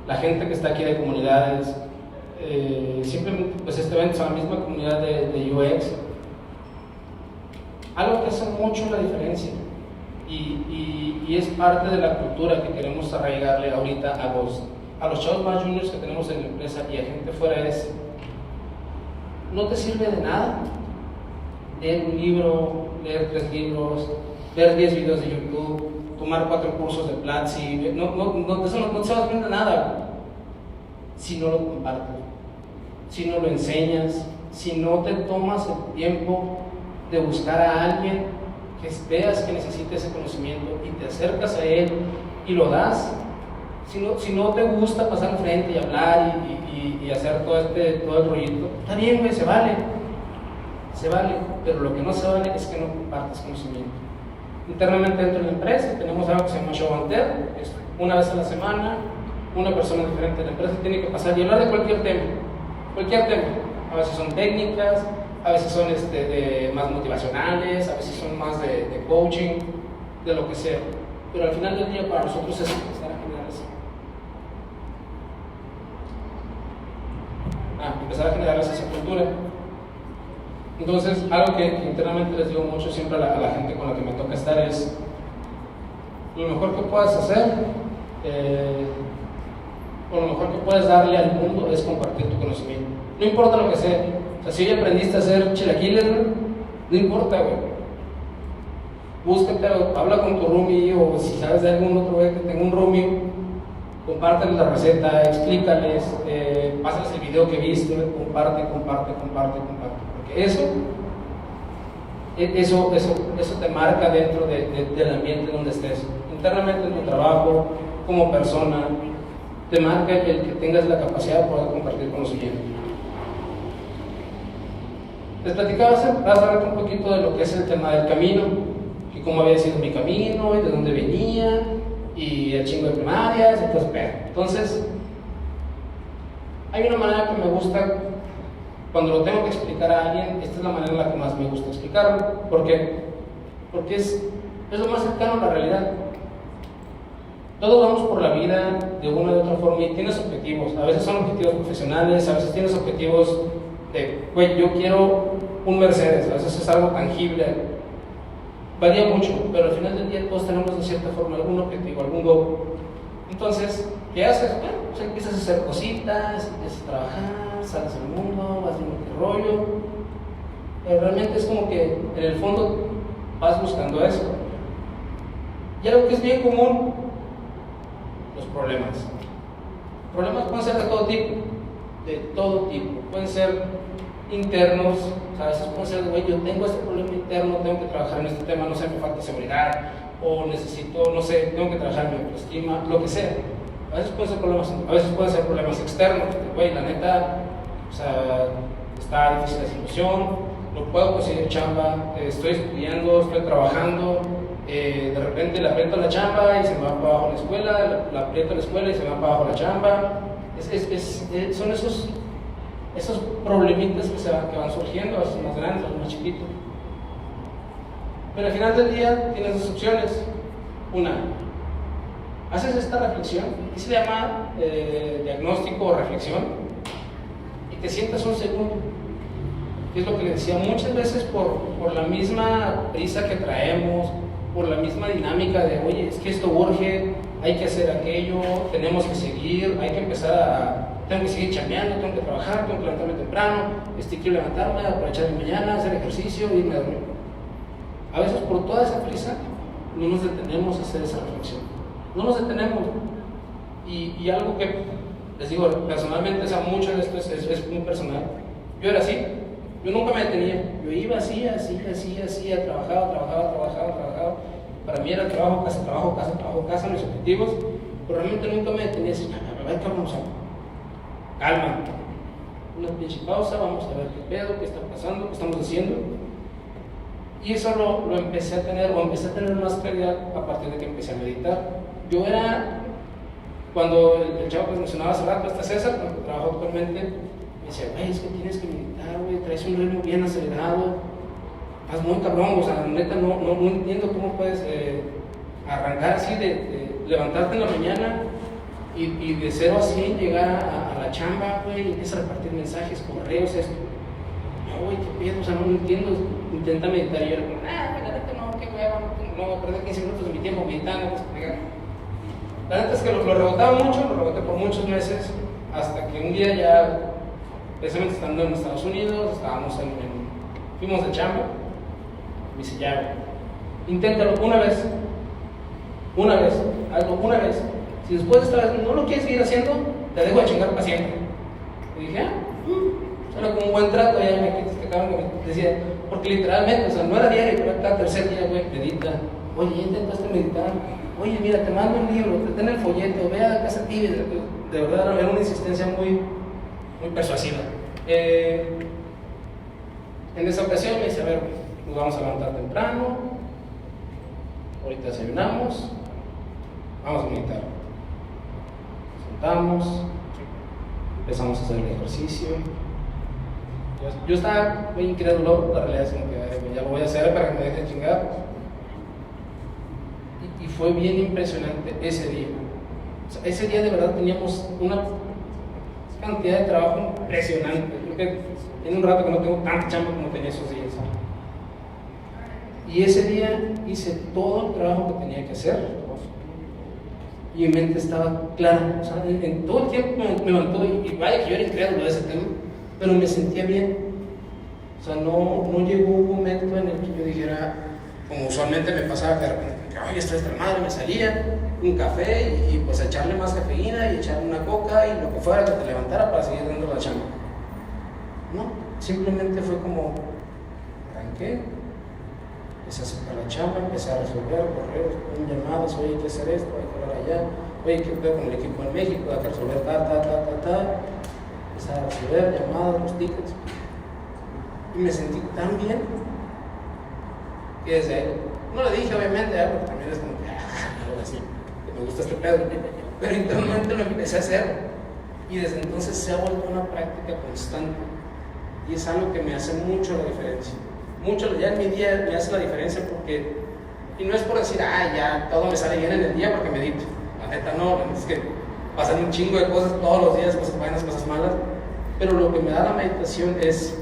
la gente que está aquí de comunidades, simplemente pues este evento es la misma comunidad de UX, algo que hace mucho la diferencia y es parte de la cultura que queremos arraigarle ahorita a los chavos más juniors que tenemos en la empresa y a gente fuera es, no te sirve de nada leer un libro, leer 3 libros, ver 10 videos de YouTube, tomar 4 cursos de Platzi, no se va a aprender nada si no lo compartes, si no lo enseñas, si no te tomas el tiempo de buscar a alguien que veas que necesita ese conocimiento y te acercas a él y lo das. Si no te gusta pasar enfrente y hablar y hacer todo el rollito, está bien, güey, se vale, pero lo que no se vale es que no compartas conocimiento. Internamente dentro de la empresa tenemos algo que se llama show and tell, es una vez a la semana, una persona diferente de la empresa tiene que pasar y hablar de cualquier tema, a veces son técnicas, a veces son más motivacionales, a veces son más de coaching, de lo que sea, pero al final del día para nosotros es empezar a generar eso. Empezar a generar esa cultura. Entonces, algo que internamente les digo mucho siempre a la gente con la que me toca estar es lo mejor que puedas hacer o lo mejor que puedes darle al mundo es compartir tu conocimiento. No importa lo que sea. O sea, si hoy aprendiste a hacer chilaquiles, no importa, güey. Búscate, habla con tu roomie o si sabes de algún otro güey que tenga un roomie, compárteles la receta, explícales, pásales el video que viste, comparte. Porque eso te marca dentro del ambiente donde estés, internamente en tu trabajo, como persona, te marca el que tengas la capacidad de poder compartir conocimiento. Les platicaba hace rato un poquito de lo que es el tema del camino, y cómo había sido mi camino, y de dónde venía, y el chingo de primarias, y todo eso. Entonces, hay una manera que me gusta, cuando lo tengo que explicar a alguien, esta es la manera en la que más me gusta explicarlo. ¿Por qué? Porque es lo más cercano a la realidad. Todos vamos por la vida de una u otra forma y tienes objetivos. A veces son objetivos profesionales, a veces tienes objetivos de, güey, yo quiero un Mercedes, a veces es algo tangible. Varía mucho, pero al final del día todos tenemos de cierta forma algún objetivo, algún goal. Entonces, ¿qué haces? Bueno, pues empiezas a hacer cositas, empiezas a trabajar, sales al mundo, vas viendo qué rollo. Pero realmente es como que en el fondo vas buscando eso. Y algo que es bien común, los problemas. Problemas pueden ser de todo tipo, pueden ser internos, o sea, a veces pueden ser de, güey, yo tengo este problema interno, tengo que trabajar en este tema, no sé, me falta seguridad, o necesito, no sé, tengo que trabajar en mi autoestima, lo que sea. A veces pueden ser problemas externos, güey, la neta, o sea, está difícil la situación, no puedo conseguir chamba, estoy estudiando, estoy trabajando, de repente le aprieto la chamba y se me va para abajo la escuela, la aprieto la escuela y se me va para abajo la chamba. Son esos problemitas que van surgiendo, a veces más grandes, a veces más chiquitos. Pero al final del día tienes dos opciones. Una, haces esta reflexión, que se llama diagnóstico o reflexión, y te sientas un segundo. Que es lo que le decía, muchas veces por la misma prisa que traemos, por la misma dinámica de, oye, es que esto urge, hay que hacer aquello, tenemos que seguir, hay que empezar tengo que seguir chambeando, tengo que trabajar, tengo que levantarme temprano, quiero levantarme, aprovechar mi mañana, hacer ejercicio, irme a dormir. A veces por toda esa prisa no nos detenemos a hacer esa reflexión, no nos detenemos. Y algo que les digo personalmente, o sea, mucho de esto es muy personal. Yo era así, yo nunca me detenía, yo iba así, trabajaba. Para mí era trabajo, casa, mis objetivos, pero realmente nunca me detenía así, a ver, vamos a calma, una pinche pausa, vamos a ver qué pedo, qué está pasando, qué estamos haciendo. Y eso lo empecé a tener más claridad a partir de que empecé a meditar. Yo era, cuando el chavo que mencionaba hace rato, César, con el que trabajo actualmente, me decía, güey, es que tienes que meditar, güey, traes un ritmo bien acelerado, estás muy cabrón, o sea, neta, no entiendo cómo puedes arrancar así, de levantarte en la mañana y de 0 a 100 llegar a la chamba, güey, y empiezas a repartir mensajes, correos, esto. No, güey, qué pedo, o sea, no entiendo, intenta meditar, y yo era como, la neta no, qué hueva, no voy a perder 15 minutos de mi tiempo meditando, la neta es que lo reboté por muchos meses, hasta que un día ya, precisamente estando en Estados Unidos, fuimos de chamba, me dice, ya, inténtalo una vez, hazlo una vez. Si después de esta vez no lo quieres seguir haciendo, te dejo de chingar para siempre. Y dije, suena como un buen trato, ya me quitas este cabrón que me decía, porque literalmente, o sea, no era diario, pero cada tercer día, güey, medita. Oye, ya intentaste meditar. Oye, mira, te mando un libro, te ten el folleto, ve a casa tibia. De verdad, era una insistencia muy persuasiva. En esa ocasión me dice, a ver, nos vamos a levantar temprano, ahorita desayunamos, vamos a meditar. Nos sentamos, empezamos a hacer el ejercicio. Yo estaba muy incrédulo, la realidad es como que ya lo voy a hacer para que me dejen chingar. Y fue bien impresionante ese día. O sea, ese día de verdad teníamos una cantidad de trabajo impresionante. Creo que tiene un rato que no tengo tanta chamba como tenía esos días. Y ese día hice todo el trabajo que tenía que hacer. Y mi mente estaba clara. O sea, en todo el tiempo me levantó y vaya que yo era incrédulo de ese tema, pero me sentía bien. O sea, no llegó un momento en el que yo dijera, como usualmente me pasaba, que de repente, ay, estoy esta madre, me salía un café y pues echarle más cafeína y echarle una coca y lo que fuera que te levantara para seguir dando la chamba. No, simplemente fue como, arranqué, empecé a sacar la chamba, empecé a resolver correos, llamadas, oye, hay que hacer esto, hay que hablar allá, oye, ¿qué pedo con el equipo en México? Hay que resolver empecé a resolver llamadas, los tickets, y me sentí tan bien que desde ahí, no lo dije obviamente, porque también es como que, algo así, que me gusta este pedo, pero internamente lo empecé a hacer, y desde entonces se ha vuelto una práctica constante, y es algo que me hace mucho la diferencia. Mucho, ya en mi día me hace la diferencia porque, y no es por decir, ya todo me sale bien en el día porque medito. la neta no, es que pasan un chingo de cosas todos los días, cosas buenas, cosas malas, pero lo que me da la meditación es,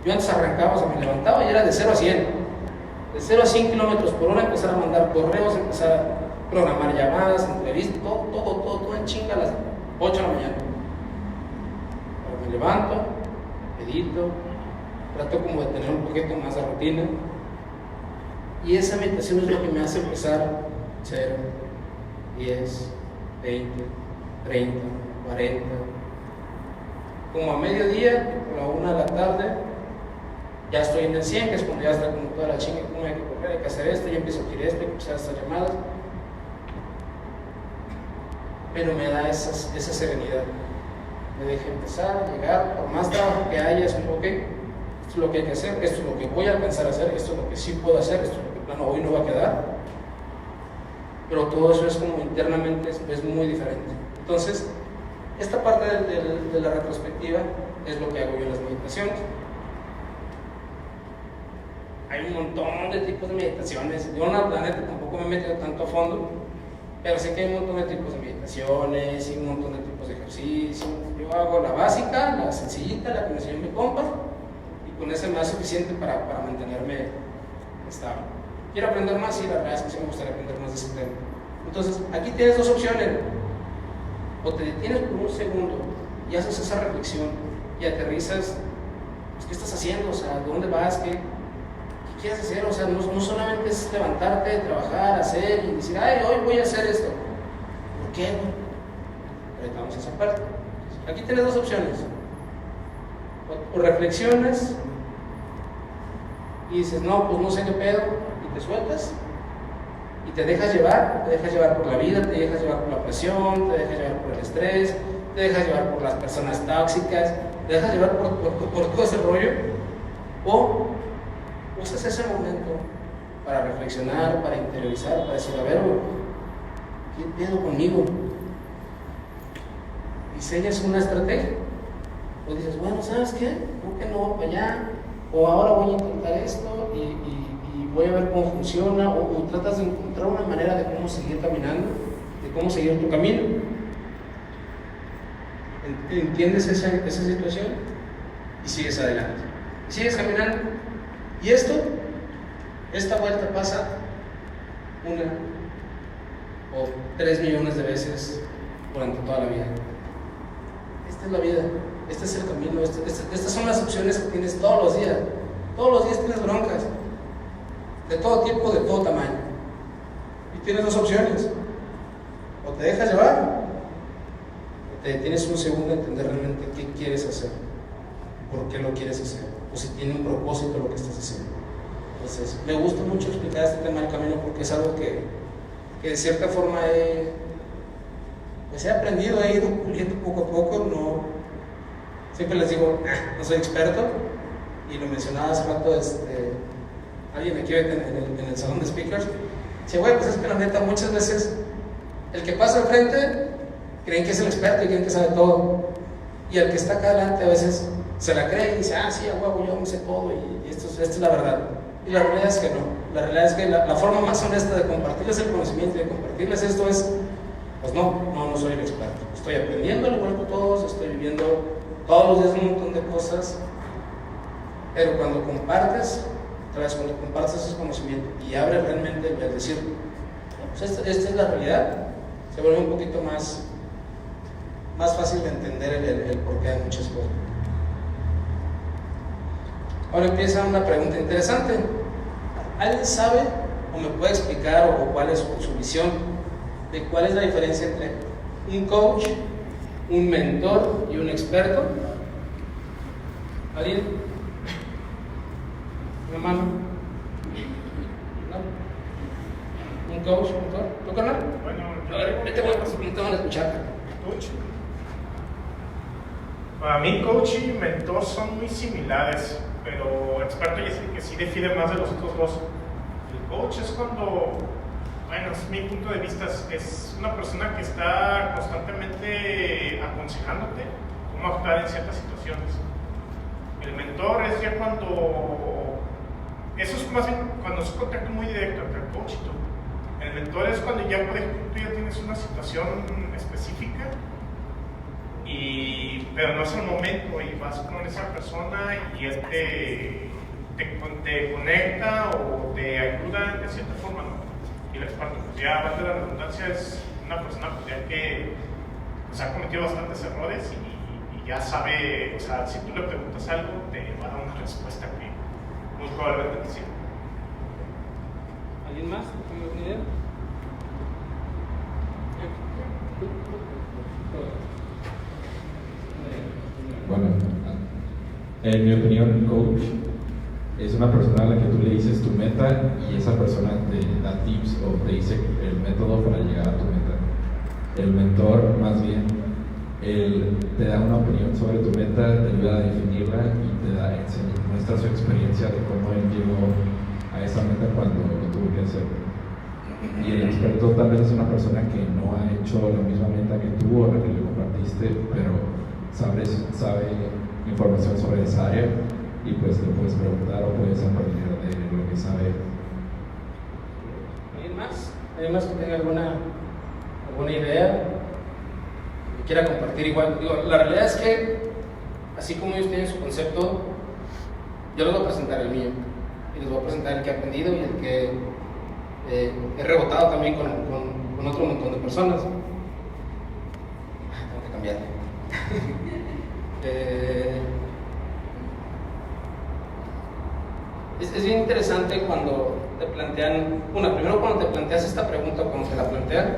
yo antes arrancaba, o sea, me levantaba y era de 0 a 100, de 0 a 100 kilómetros por hora, empezar a mandar correos, empezar a programar llamadas, entrevistas, todo en chinga a las 8 de la mañana. Ahora me levanto, medito, trato como de tener un poquito más de rutina, y esa meditación es lo que me hace empezar 0, 10, 20, 30, 40. Como a mediodía, a la 1 de la tarde, ya estoy en el 100, que es cuando ya está como toda la chinga, como hay que correr, hay que hacer esto, ya empiezo a quitar esto, hay que empezar estas llamadas. Pero me da esa serenidad. Me deja empezar, llegar, por más trabajo que haya, es como que esto es lo que hay que hacer, esto es lo que voy a alcanzar a hacer, esto es lo que sí puedo hacer, esto es lo que plano hoy no va a quedar. Pero todo eso es como internamente, es muy diferente. Entonces, esta parte de la retrospectiva es lo que hago yo en las meditaciones. Hay un montón de tipos de meditaciones. Yo, la neta, tampoco me he metido tanto a fondo, pero sé que hay un montón de tipos de meditaciones y un montón de tipos de ejercicios. Yo hago la básica, la sencillita, la que me enseñó mi compa, y con esa me da suficiente para mantenerme estable. ¿Quiero aprender más? Sí, la verdad es que sí me gustaría aprender más de ese tema. Entonces, aquí tienes dos opciones. O te detienes por un segundo y haces esa reflexión y aterrizas, pues, ¿qué estás haciendo? O sea, ¿dónde vas? ¿Qué quieres hacer? O sea, no solamente es levantarte, trabajar, hacer y decir, ay, hoy voy a hacer esto. ¿Por qué? Retamos esa parte. Aquí tienes dos opciones. O reflexionas y dices, no, pues no sé qué pedo, y te sueltas y te dejas llevar por la vida, te dejas llevar por la presión, te dejas llevar por el estrés, te dejas llevar por las personas tóxicas, te dejas llevar por todo ese rollo, o usas ese momento para reflexionar, para interiorizar, para decir, a ver, ¿qué pedo conmigo? Diseñas una estrategia, o dices, bueno, ¿sabes qué? ¿Por qué no voy para allá? O ahora voy a intentar esto y voy a ver cómo funciona, o tratas de encontrar una manera de cómo seguir caminando, de cómo seguir tu camino. ¿Entiendes esa situación? Y sigues adelante. Y sigues caminando. Y esta vuelta pasa 1 o 3 millones de veces durante toda la vida. Esta es la vida, este es el camino, estas son las opciones que tienes todos los días. Todos los días tienes broncas, de todo tipo, de todo tamaño. Y tienes dos opciones: o te dejas llevar, o te detienes un segundo a entender realmente qué quieres hacer, por qué lo quieres hacer, o si tiene un propósito lo que estás haciendo. Entonces, me gusta mucho explicar este tema del camino porque es algo que de cierta forma he aprendido, he ido puliendo poco a poco. No, siempre les digo, no soy experto, y lo mencionaba hace rato alguien aquí en el salón de speakers. Dice, güey, pues es que la neta, muchas veces el que pasa al frente creen que es el experto y creen que sabe todo, y el que está acá adelante a veces se la cree y dice, sí, a huevo, yo me sé todo y esto es la verdad. Y la realidad es que no. La realidad es que la forma más honesta de compartirles el conocimiento y de compartirles esto es, pues no soy el experto. Estoy aprendiendo al igual que todos, estoy viviendo todos los días un montón de cosas, pero cuando compartes esos conocimientos y abres realmente el decir, pues esta es la realidad, se vuelve un poquito más fácil de entender el porqué de muchas cosas. Ahora empieza una pregunta interesante. ¿Alguien sabe o me puede explicar o cuál es su visión de cuál es la diferencia entre un coach, un mentor y un experto? ¿Alguien? ¿Una mano? ¿No? ¿Un coach, un mentor? ¿Tú, carnal? Bueno, ahorita te van a escuchar. Coach. Para mí, coach y mentor son muy similares, pero experto ya sé que sí difiere más de los otros dos. El coach es cuando, bueno, es mi punto de vista, es una persona que está constantemente aconsejándote cómo actuar en ciertas situaciones. El mentor es ya cuando, eso es más bien cuando es un contacto muy directo entre el coach y tú. El mentor es cuando ya, por ejemplo, tú ya tienes una situación específica, pero no es el momento, y vas con esa persona y él te conecta o te ayuda de cierta forma, ¿no? Y el experto, pues ya, aparte de la redundancia, es una persona pues, ya que pues, ha cometido bastantes errores y ya sabe, o sea, si tú le preguntas algo, te va a dar una respuesta que muy probablemente sí. ¿Alguien más? ¿Tiene alguna idea? Bueno, en mi opinión, coach es una persona a la que tú le dices tu meta y esa persona te da tips o te dice el método para llegar a tu meta. El mentor, más bien, él te da una opinión sobre tu meta, te ayuda a definirla y muestra su experiencia de cómo él llegó a esa meta cuando lo tuvo que hacer. Y el experto tal vez es una persona que no ha hecho la misma meta que tú o la que le compartiste, pero sabe información sobre esa área y pues le puedes preguntar o puedes aprender de lo que sabe. ¿Alguien más? ¿Alguien más que tenga alguna idea? Que quiera compartir igual. Digo, la realidad es que, así como ellos tienen su concepto, yo les voy a presentar el mío. Y les voy a presentar el que he aprendido y el que he rebotado también con otro montón de personas. Tengo que cambiar. Es bien interesante cuando te plantean, primero cuando te planteas esta pregunta, cuando te la plantean,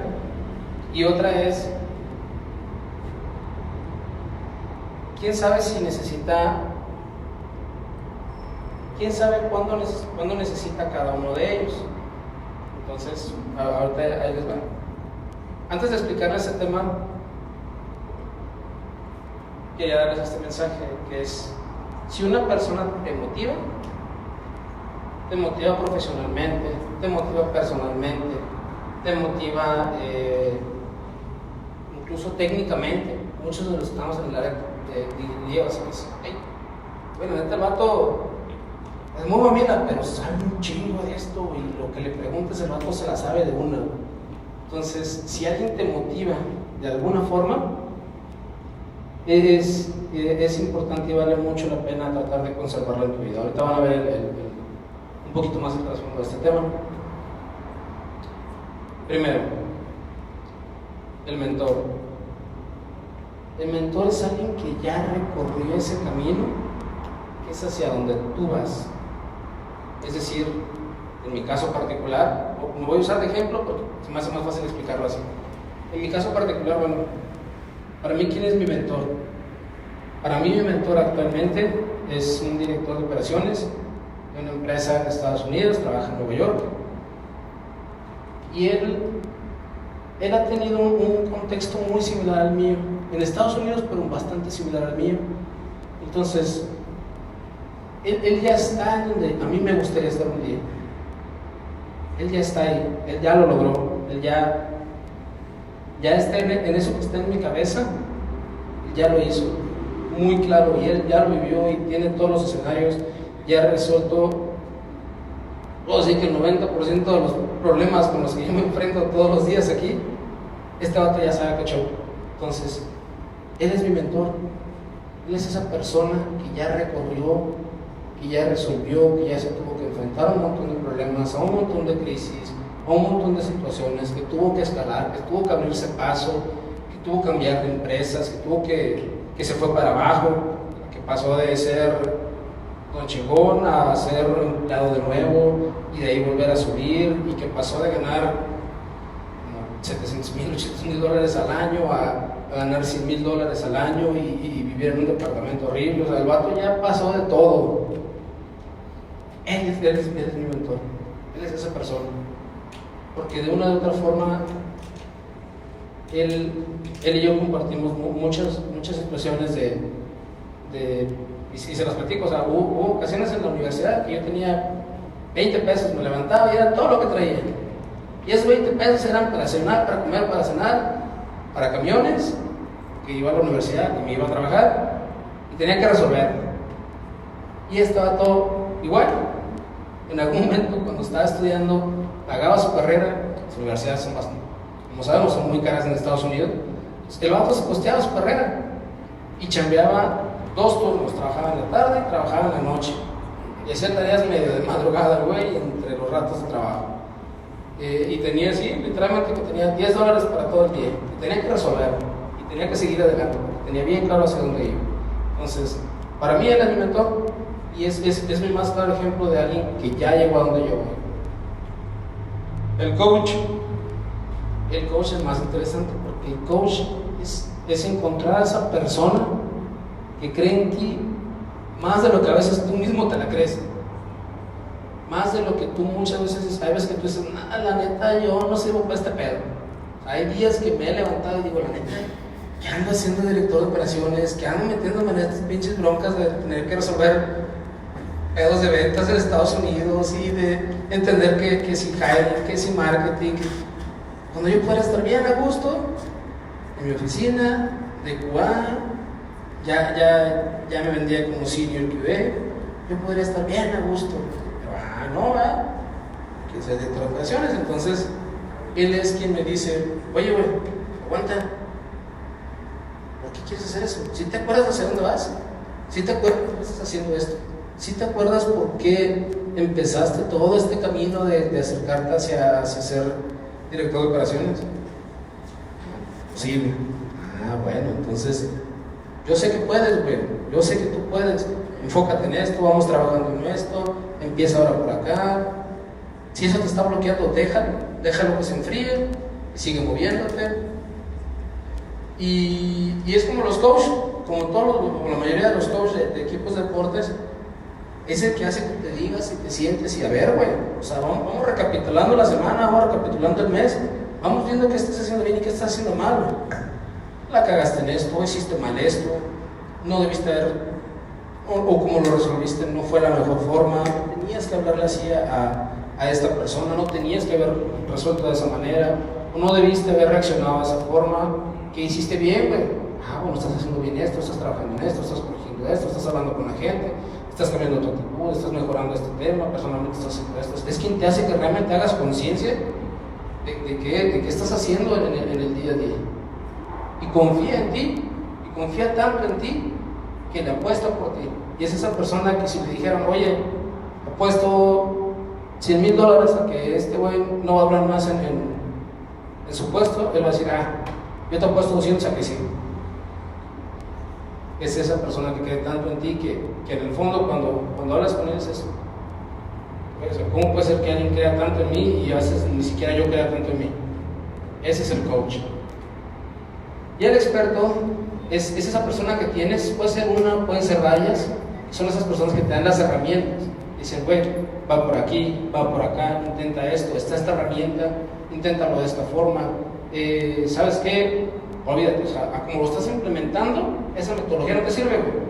y otra es, ¿quién sabe cuándo necesita cada uno de ellos? Entonces, ahorita ahí les va. Antes de explicarles ese tema, quería darles este mensaje, que es, si una persona te motiva profesionalmente, te motiva personalmente, te motiva incluso técnicamente. Muchos de los que estamos en el área diría así, bueno, el vato es muy mamila, pero sabe un chingo de esto y lo que le preguntes el vato se la sabe de una. Entonces, si alguien te motiva de alguna forma, es importante y vale mucho la pena tratar de conservarlo en tu vida. Ahorita van a ver un poquito más el trasfondo de este tema. Primero, el mentor. El mentor es alguien que ya recorrió ese camino, que es hacia donde tú vas. Es decir, en mi caso particular, me voy a usar de ejemplo porque se me hace más fácil explicarlo así. En mi caso particular, bueno, para mí, ¿quién es mi mentor? Para mí, mi mentor actualmente es un director de operaciones de una empresa de Estados Unidos, trabaja en Nueva York. Y él ha tenido un contexto muy similar al mío, en Estados Unidos, pero bastante similar al mío. Entonces, él ya está en donde a mí me gustaría estar un día. Él ya está ahí, él ya lo logró, él ya está en eso que está en mi cabeza, él ya lo hizo, muy claro, y él ya lo vivió y tiene todos los escenarios, ya ha resuelto, puedo decir que el 90% de los problemas con los que yo me enfrento todos los días aquí, este vato ya sabe qué show. Entonces, él es mi mentor, él es esa persona que ya recorrió, que ya resolvió, que ya se tuvo que enfrentar a un montón de problemas, a un montón de crisis, a un montón de situaciones, que tuvo que escalar, que tuvo que abrirse paso, que tuvo que cambiar de empresas, que se fue para abajo, que pasó de ser don chingón a ser empleado de nuevo y de ahí volver a subir, y que pasó de ganar $700,000, $800,000 al año a ganar $100,000 al año y vivir en un departamento horrible. O sea, el vato ya pasó de todo. Él es mi mentor, él es esa persona, porque de una u otra forma él y yo compartimos muchas situaciones y se las platico. O sea, hubo ocasiones en la universidad que yo tenía 20 pesos, me levantaba y era todo lo que traía, y esos 20 pesos eran para cenar, para comer, para cenar, para camiones, que iba a la universidad y me iba a trabajar y tenía que resolver. Y estaba todo igual. En algún momento, cuando estaba estudiando, pagaba su carrera, las universidades son bastante, como sabemos, son muy caras en Estados Unidos. El vato se costeaba su carrera y chambeaba 2 turnos, trabajaba en la tarde y trabajaba en la noche. Y hacía tareas medio de madrugada, güey, entre los ratos de trabajo. Y tenía, sí, literalmente que tenía $10 para todo el día. Y tenía que resolver, y tenía que seguir adelante. Tenía bien claro hacia dónde iba. Entonces, para mí él es mi mentor, y es mi más claro ejemplo de alguien que ya llegó a donde yo voy. El coach es más interesante, porque el coach es encontrar a esa persona que cree en ti más de lo que a veces tú mismo te la crees, más de lo que tú muchas veces sabes, que tú dices, la neta, yo no sirvo para este pedo. Hay días que me he levantado y digo, la neta, ¿qué ando haciendo director de operaciones? ¿Qué ando metiéndome en estas pinches broncas de tener que resolver pedos de ventas en Estados Unidos y de entender que si hiring, que si marketing, cuando yo pudiera estar bien a gusto en mi oficina de QA, ya me vendía como senior QA, yo podría estar bien a gusto, pero no, que sea director de operaciones. Entonces él es quien me dice, oye güey, aguanta, ¿por qué quieres hacer eso? ¿Sí te acuerdas hacia dónde vas? ¿Sí te acuerdas por qué estás haciendo esto? ¿Sí te acuerdas por qué empezaste todo este camino de acercarte hacia ser director de operaciones? Sí, bueno, entonces yo sé que puedes, güey, yo sé que tú puedes, enfócate en esto, vamos trabajando en esto, empieza ahora por acá. Si eso te está bloqueando, déjalo que se enfríe y sigue moviéndote. Y es como los coaches, como la mayoría de los coaches de equipos de deportes, es el que hace que te digas y te sientes y a ver, güey, o sea, vamos recapitulando la semana, vamos recapitulando el mes, vamos viendo qué estás haciendo bien y qué estás haciendo mal, güey. La cagaste en esto, hiciste mal esto, no debiste haber, o como lo resolviste no fue la mejor forma, tenías que hablarle así a esta persona, no tenías que haber resuelto de esa manera, o no debiste haber reaccionado de esa forma, que hiciste bien, güey. Bueno, estás haciendo bien esto, estás trabajando en esto, estás corrigiendo esto, estás hablando con la gente, estás cambiando tu actitud, estás mejorando este tema, personalmente estás haciendo esto. Es quien te hace que realmente hagas conciencia de qué estás haciendo en el día a día. Y confía en ti, y confía tanto en ti, que le apuesta por ti. Y es esa persona que si le dijeron, oye, apuesto $100,000 a que este güey no va a hablar más en su puesto, él va a decir, yo te apuesto 200 a que sí. Es esa persona que cree tanto en ti que en el fondo cuando hablas con él es eso. ¿Cómo puede ser que alguien crea tanto en mí y a veces ni siquiera yo crea tanto en mí? Ese es el coach. Y el experto es esa persona que tienes, puede ser una, pueden ser varias, son esas personas que te dan las herramientas. Dicen, güey, va por aquí, va por acá, intenta esto, está esta herramienta, inténtalo de esta forma. ¿Sabes qué? Olvídate, o sea, como lo estás implementando, esa metodología no te sirve, güey.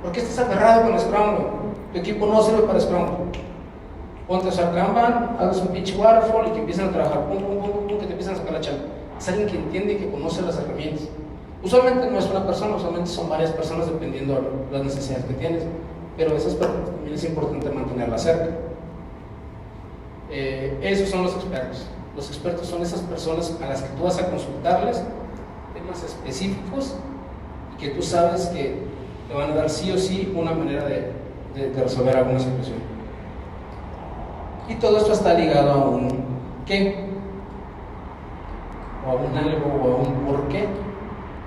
¿Por qué estás aferrado con Scrum, güey? Tu equipo no sirve para Scrum. Ponte a usar Kanban, hagas un pinche waterfall y que empiecen a trabajar, que te empiezan a sacar la chamba. Es alguien que entiende y que conoce las herramientas. Usualmente no es una persona, usualmente son varias personas dependiendo de las necesidades que tienes, pero esas personas también es importante mantenerlas cerca. Esos son los expertos. Los expertos son esas personas a las que tú vas a consultarles temas específicos y que tú sabes que te van a dar sí o sí una manera de resolver alguna situación. Y todo esto está ligado a un qué, o a un algo, o a un por qué.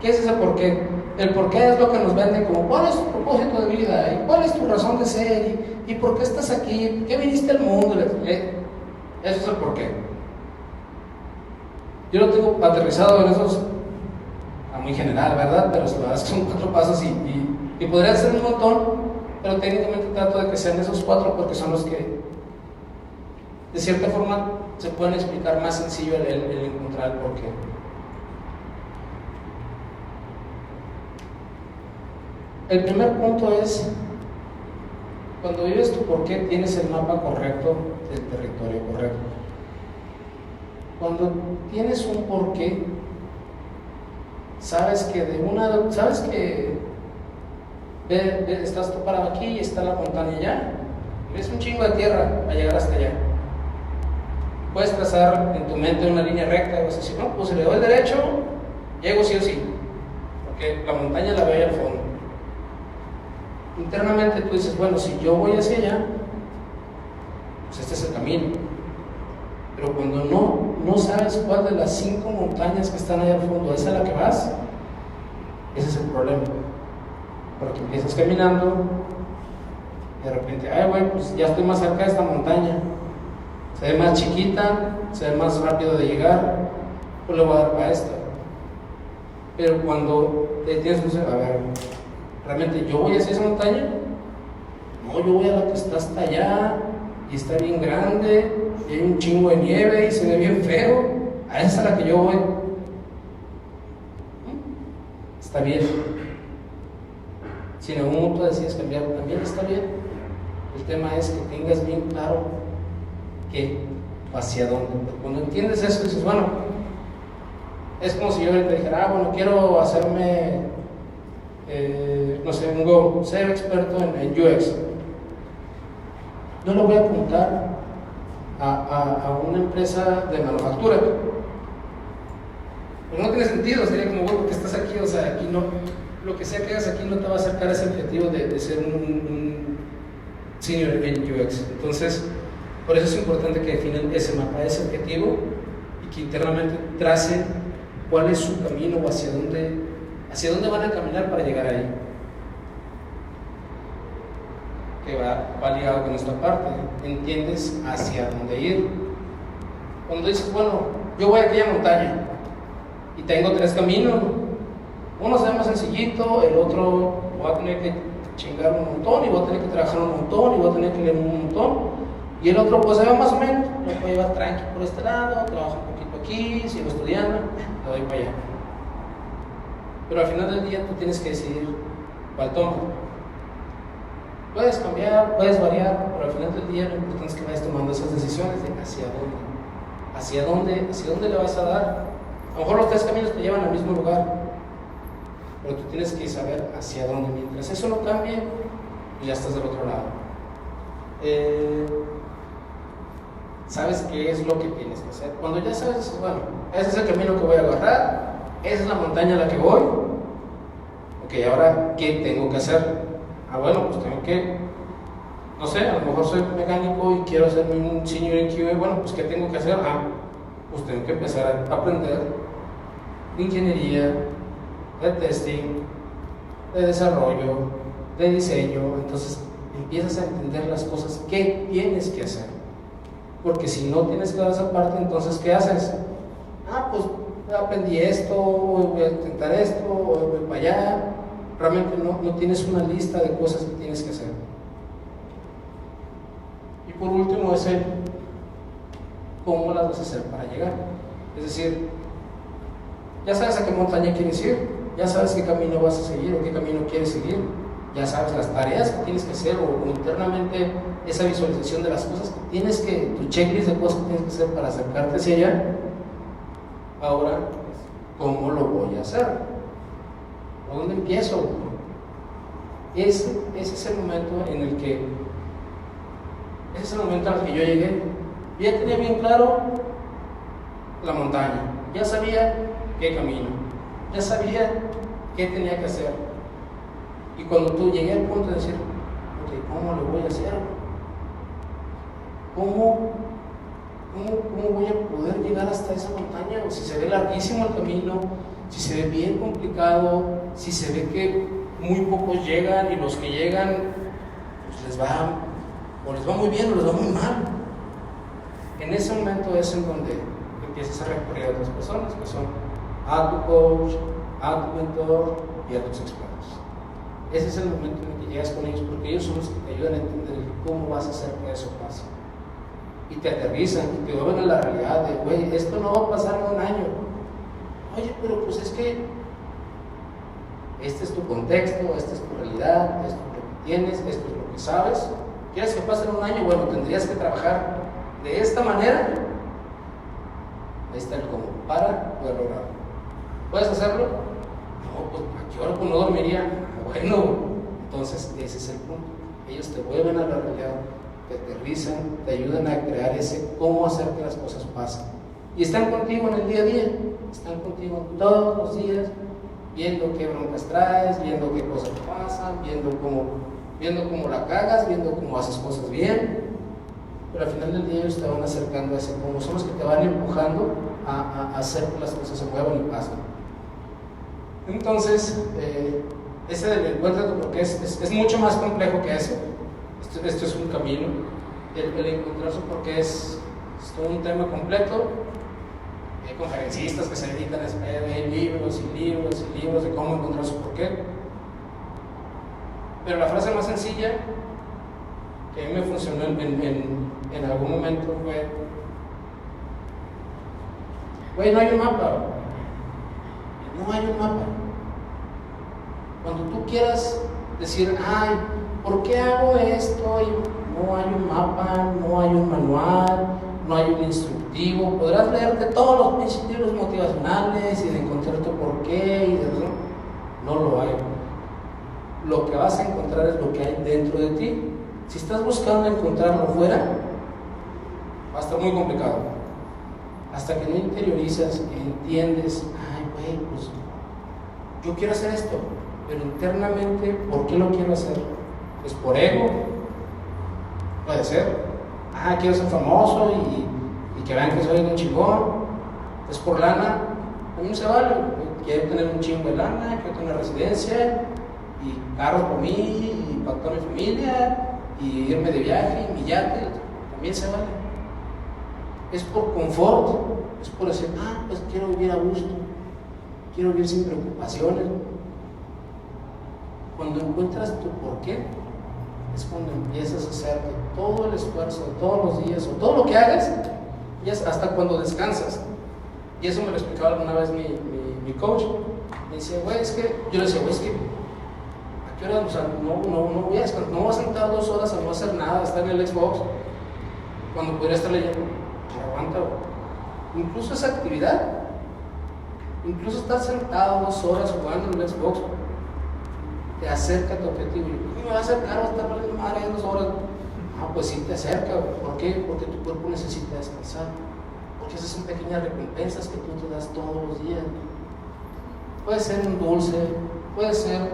¿Qué es ese por qué? El por qué es lo que nos venden como cuál es tu propósito de vida, y cuál es tu razón de ser, y por qué estás aquí, qué viniste al mundo. Eso es el por qué. Yo lo tengo aterrizado en esos, muy general, ¿verdad? Pero la verdad es que son 4 pasos y podrían ser un montón, pero técnicamente trato de que sean esos 4 porque son los que, de cierta forma, se pueden explicar más sencillo el encontrar el porqué. El primer punto es, cuando vives tu porqué, tienes el mapa correcto del territorio correcto. Cuando tienes un porqué, sabes que estás tú parado aquí y está la montaña allá, ves un chingo de tierra a llegar hasta allá. puedes trazar en tu mente una línea recta y vas a decir, no, pues si le doy derecho, llego sí o sí, porque la montaña la veo ahí al fondo. Internamente tú dices, bueno, si yo voy hacia allá, pues este es el camino. Pero cuando no sabes cuál de las 5 montañas que están ahí al fondo es a la que vas, ese es el problema. Porque empiezas caminando y de repente, ay güey, pues ya estoy más cerca de esta montaña. Se ve más chiquita, se ve más rápido de llegar, pues le voy a dar para esta. Pero cuando te tienes que decir, a ver, ¿realmente yo voy hacia esa montaña? No, yo voy a la que está hasta allá y está bien grande y hay un chingo de nieve y se ve bien feo. A esa es a la que yo voy. Está bien. Si en algún momento decides cambiar, también está bien. El tema es que tengas bien claro qué, hacia dónde. Cuando entiendes eso, dices, bueno, es como si yo te dijera, bueno, quiero hacerme, no sé, ser experto en UX. Yo lo voy a apuntar a una empresa de manufactura. Pero no tiene sentido, sería como, bueno, porque estás aquí, o sea, aquí no, lo que sea que hagas aquí no te va a acercar a ese objetivo de ser un senior en UX. Entonces, por eso es importante que definen ese mapa, ese objetivo, y que internamente tracen cuál es su camino o hacia dónde van a caminar para llegar ahí. Que va ligado con esta parte, entiendes hacia dónde ir. Cuando dices, bueno, yo voy a aquella montaña y tengo 3 caminos, uno se ve más sencillito, el otro voy a tener que chingar un montón y voy a tener que trabajar un montón y voy a tener que leer un montón, y el otro pues se ve más o menos, lo puedo llevar tranqui por este lado, trabajo un poquito aquí, sigo estudiando, lo doy para allá. Pero al final del día tú tienes que decidir cuál toma. Puedes cambiar, puedes variar, pero al final del día lo importante es que vayas tomando esas decisiones de hacia dónde le vas a dar. A lo mejor los 3 caminos te llevan al mismo lugar, pero tú tienes que saber hacia dónde. Mientras eso no cambie, pues ya estás del otro lado. Sabes qué es lo que tienes que hacer. Cuando ya sabes, bueno, ese es el camino que voy a agarrar, esa es la montaña a la que voy. Ok, ahora, ¿qué tengo que hacer? Bueno, pues tengo que, no sé, a lo mejor soy mecánico y quiero hacerme un senior en QA. Bueno, pues ¿qué tengo que hacer? Pues tengo que empezar a aprender de ingeniería, de testing, de desarrollo, de diseño. Entonces empiezas a entender las cosas que tienes que hacer, porque si no tienes clara esa parte, entonces ¿qué haces? Pues aprendí esto, voy a intentar esto, voy para allá. Realmente no tienes una lista de cosas que tienes que hacer. Y por último es el cómo las vas a hacer para llegar. Es decir, ya sabes a qué montaña quieres ir, ya sabes qué camino vas a seguir o qué camino quieres seguir, ya sabes las tareas que tienes que hacer o internamente esa visualización de las cosas que tienes que, tu checklist de cosas que tienes que hacer para acercarte hacia allá. Ahora, ¿cómo lo voy a hacer? ¿Por dónde empiezo? Ese es el momento en el que yo llegué. Ya tenía bien claro la montaña, ya sabía qué camino, ya sabía qué tenía que hacer. Y cuando tú llegué al punto de decir, ok, ¿cómo lo voy a hacer? ¿Cómo voy a poder llegar hasta esa montaña? O si se ve larguísimo el camino, si se ve bien complicado, si se ve que muy pocos llegan y los que llegan pues les va muy bien o les va muy mal. En ese momento es en donde empiezas a recurrir a otras personas que son a tu coach, a tu mentor y a tus expertos. Ese es el momento en el que llegas con ellos, porque ellos son los que te ayudan a entender cómo vas a hacer que eso pase. Y te aterrizan y te vuelven a la realidad de, güey, esto no va a pasar en un año. Oye, pero pues es que este es tu contexto, esta es tu realidad, esto es lo que tienes, esto es lo que sabes. ¿Quieres que pase en un año? Bueno, tendrías que trabajar de esta manera. Ahí está el cómo, para poder lograrlo. ¿Puedes hacerlo? No, pues ¿a qué hora? Pues no dormiría. Bueno, entonces ese es el punto. Ellos te vuelven a la realidad, te aterrizan, te ayudan a crear ese cómo hacer que las cosas pasen. Y están contigo en el día a día, están contigo todos los días, viendo qué broncas traes, viendo qué cosas pasan, viendo cómo la cagas, viendo cómo haces cosas bien. Pero al final del día ellos te van acercando a ese cómo, son los que te van empujando a hacer que las cosas se muevan y pasen. Entonces, ese del encuentro, porque es mucho más complejo que eso. Esto es un camino. El encontrar su porqué es todo un tema completo. Hay conferencistas que se dedican a eso, hay libros y libros y libros de cómo encontrar su porqué. Pero la frase más sencilla que a mí me funcionó en algún momento fue: güey, no hay un mapa. No hay un mapa. Cuando tú quieras decir, ay, ¿por qué hago esto? Y no hay un mapa, no hay un manual, no hay un instructivo. Podrás leerte todos los libros motivacionales y de encontrar tu porqué y de eso. No lo hay. Lo que vas a encontrar es lo que hay dentro de ti. Si estás buscando encontrarlo fuera, va a estar muy complicado. Hasta que no interiorizas y entiendes, ay, güey, pues yo quiero hacer esto, pero internamente, ¿por qué lo quiero hacer? ¿Es por ego? Puede ser. Ah, quiero ser famoso y que vean que soy un chingón. ¿Es por lana? A mí no se vale. Quiero tener un chingo de lana, quiero tener una residencia y carro para mí y para toda mi familia y irme de viaje y mi yate. También se vale. Es por confort, es por decir, ah, pues quiero vivir a gusto, quiero vivir sin preocupaciones. Cuando encuentras tu porqué, es cuando empiezas a hacer todo el esfuerzo de todos los días, o todo lo que hagas, y hasta cuando descansas. Y eso me lo explicaba alguna vez mi coach. Me decía, güey, es que, yo le decía, güey, es que, ¿a qué hora? O sea, no voy a descansar, no voy a sentar 2 horas a no hacer nada, a estar en el Xbox, cuando podría estar leyendo. Aguanta, güey. Incluso esa actividad, incluso estar sentado 2 horas jugando en el Xbox, te acerca a tu objetivo. ¿Cómo me va a acercar? ¿Va a estar valiendo madre 2 horas? Ah, pues sí te acerca. ¿Por qué? Porque tu cuerpo necesita descansar. Porque esas son pequeñas recompensas que tú te das todos los días. Puede ser un dulce, puede ser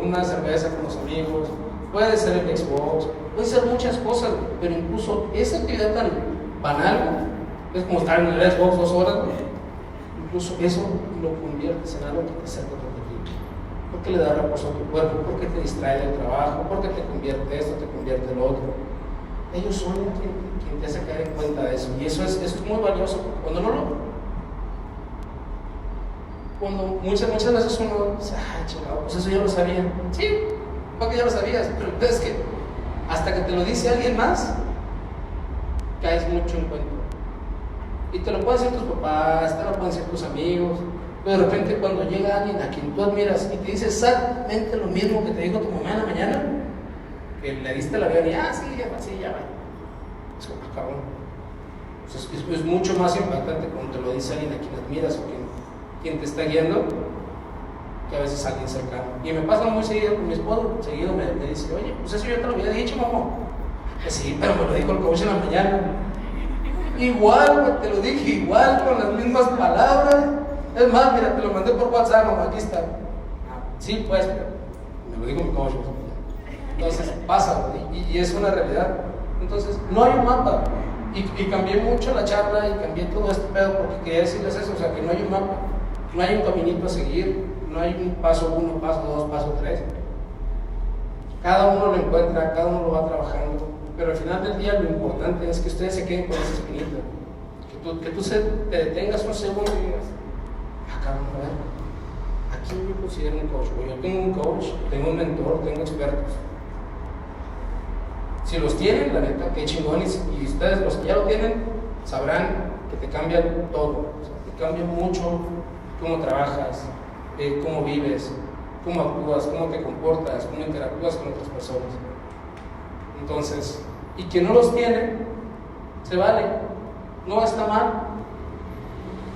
una cerveza con los amigos, puede ser el Xbox, puede ser muchas cosas, pero incluso esa actividad tan banal, es como estar en el Xbox 2 horas, incluso eso lo conviertes en algo que te acerca a tu objetivo. Porque le da reposo a tu cuerpo, porque te distrae del trabajo, porque te convierte esto, te convierte lo otro. Ellos son quien te hace caer en cuenta de eso, y eso es muy valioso. Cuando muchas veces uno dice, ay, chingado, pues eso ya lo sabía. Sí, porque ya lo sabías, pero es que hasta que te lo dice alguien más, caes mucho en cuenta. Y te lo pueden decir tus papás, te lo pueden decir tus amigos, pero de repente cuando llega alguien a quien tú admiras y te dice exactamente lo mismo que te dijo tu mamá en la mañana, que le diste la vida y ya va. Es como, cabrón. Es mucho más impactante cuando te lo dice alguien a quien admiras o quien te está guiando, que a veces alguien cercano. Y me pasa muy seguido con mi esposo, seguido me dice, oye, pues eso yo te lo había dicho, mamá. Que sí, pero me lo dijo el coach en la mañana. Igual, te lo dije igual, con las mismas palabras. Es más, mira, te lo mandé por WhatsApp, mamá, aquí está. Sí, pues, pero me lo dijo mi coach. Entonces, pasa, y es una realidad. Entonces, no hay un mapa. Y cambié mucho la charla y cambié todo este pedo porque quería decirles eso, o sea, que no hay un mapa, no hay un caminito a seguir, no hay un paso 1, paso 2, paso 3. Cada uno lo encuentra, cada uno lo va trabajando, pero al final del día lo importante es que ustedes se queden con esa espinita, que tú te detengas un segundo y digas, cabrón, a ver, ¿a quién yo considero un coach? Yo tengo un coach, tengo un mentor, tengo expertos. Si los tienen, la neta, qué chingones, y ustedes los que ya lo tienen, sabrán que te cambian todo, o sea, te cambia mucho cómo trabajas, cómo vives, cómo actúas, cómo te comportas, cómo interactúas con otras personas. Entonces, y quien no los tiene, se vale, no está mal,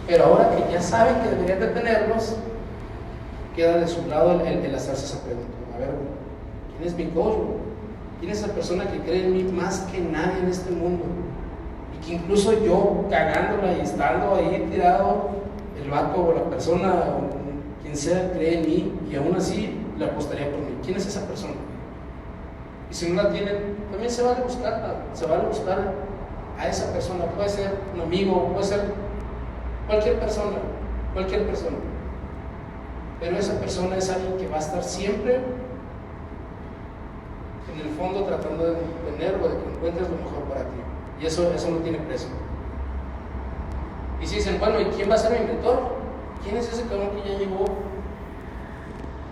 pero ahora que ya saben que deberían de tenerlos, queda de su lado el hacerse esa pregunta. A ver, ¿quién es mi coach? ¿Quién es esa persona que cree en mí más que nadie en este mundo? Y que incluso yo, cagándola y estando ahí tirado, el vato o la persona o quien sea cree en mí y aún así le apostaría por mí. ¿Quién es esa persona? Y si no la tienen, también se vale buscar a esa persona. Puede ser un amigo, puede ser cualquier persona. Pero esa persona es alguien que va a estar siempre en el fondo tratando de tener o de que encuentres lo mejor para ti. Y eso no tiene precio. Y si dicen, bueno, ¿y quién va a ser mi mentor? ¿Quién es ese cabrón que ya llegó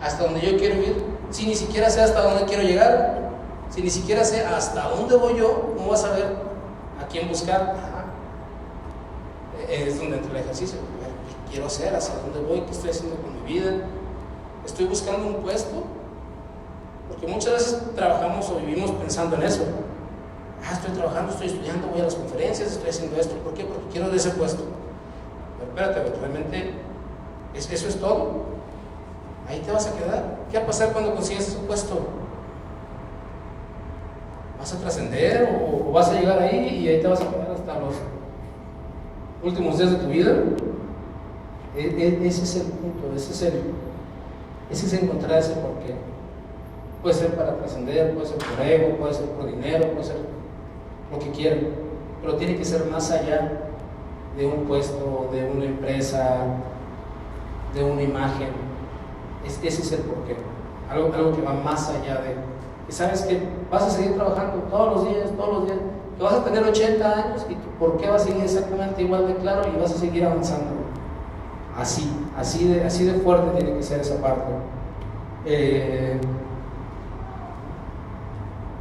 hasta donde yo quiero ir? Si ni siquiera sé hasta dónde quiero llegar, si ni siquiera sé hasta dónde voy yo, ¿cómo vas a saber a quién buscar? Es donde entra el ejercicio. ¿Qué quiero hacer? ¿Hacia dónde voy? ¿Qué estoy haciendo con mi vida? ¿Estoy buscando un puesto? Porque muchas veces trabajamos o vivimos pensando en eso. Estoy trabajando, estoy estudiando, voy a las conferencias, estoy haciendo esto. ¿Por qué? Porque quiero de ese puesto. Pero espérate, realmente eso es todo. Ahí te vas a quedar. ¿Qué va a pasar cuando consigues ese puesto? ¿Vas a trascender o vas a llegar ahí y ahí te vas a quedar hasta los últimos días de tu vida? Ese es el punto, ese es encontrar ese porqué. Puede ser para trascender, puede ser por ego, puede ser por dinero, puede ser lo que quieran, pero tiene que ser más allá de un puesto, de una empresa, de una imagen. Ese es el porqué, algo que va más allá de que sabes que vas a seguir trabajando todos los días, que vas a tener 80 años y tu porqué va a seguir exactamente igual de claro y vas a seguir avanzando. Así de fuerte tiene que ser esa parte.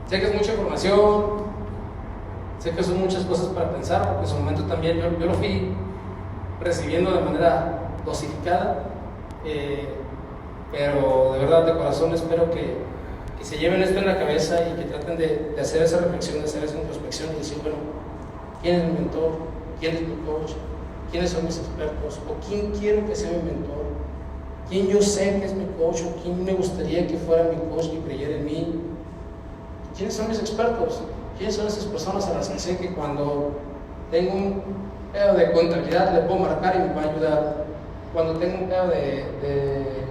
Sé que es mucha información, sé que son muchas cosas para pensar, porque en su momento también yo lo fui recibiendo de manera dosificada, pero de verdad, de corazón espero que se lleven esto en la cabeza y que traten de hacer esa reflexión, de hacer esa introspección y decir, bueno, ¿quién es mi mentor? ¿Quién es mi coach? ¿Quiénes son mis expertos? ¿O quién quiero que sea mi mentor? ¿Quién yo sé que es mi coach? ¿O quién me gustaría que fuera mi coach, que creyera en mí? ¿Quiénes son mis expertos? ¿Quiénes son esas personas a las que sé que cuando tengo un pedo de contabilidad le puedo marcar y me va a ayudar? Cuando tengo un pedo de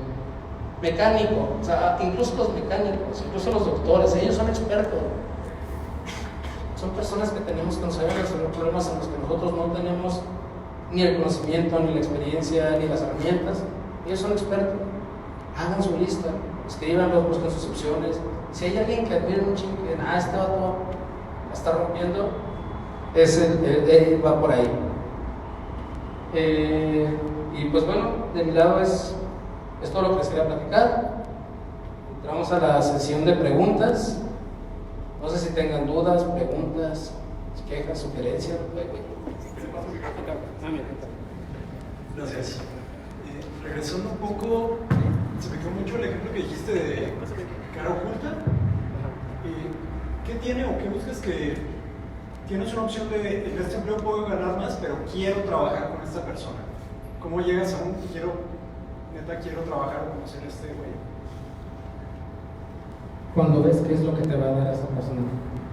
mecánico, o sea, incluso los mecánicos, incluso los doctores, ellos son expertos. Son personas que tenemos que resolver problemas en los que nosotros no tenemos ni el conocimiento, ni la experiencia, ni las herramientas. Ellos son expertos. Hagan su lista, escríbanlo, busquen sus opciones. Si hay alguien que admire un chingo, que este vato la está rompiendo, va por ahí. Y pues bueno, de mi lado es todo lo que les quería platicar. Entramos a la sesión de preguntas. No sé si tengan dudas, preguntas, quejas, sugerencias. Gracias. Regresando un poco, se me quedó mucho el ejemplo que dijiste de cara oculta. ¿Qué tiene o qué buscas que tienes una opción de en este empleo puedo ganar más, pero quiero trabajar con esta persona? ¿Cómo llegas a un quiero trabajar o conocer a este güey? Cuando ves qué es lo que te va a dar esa persona,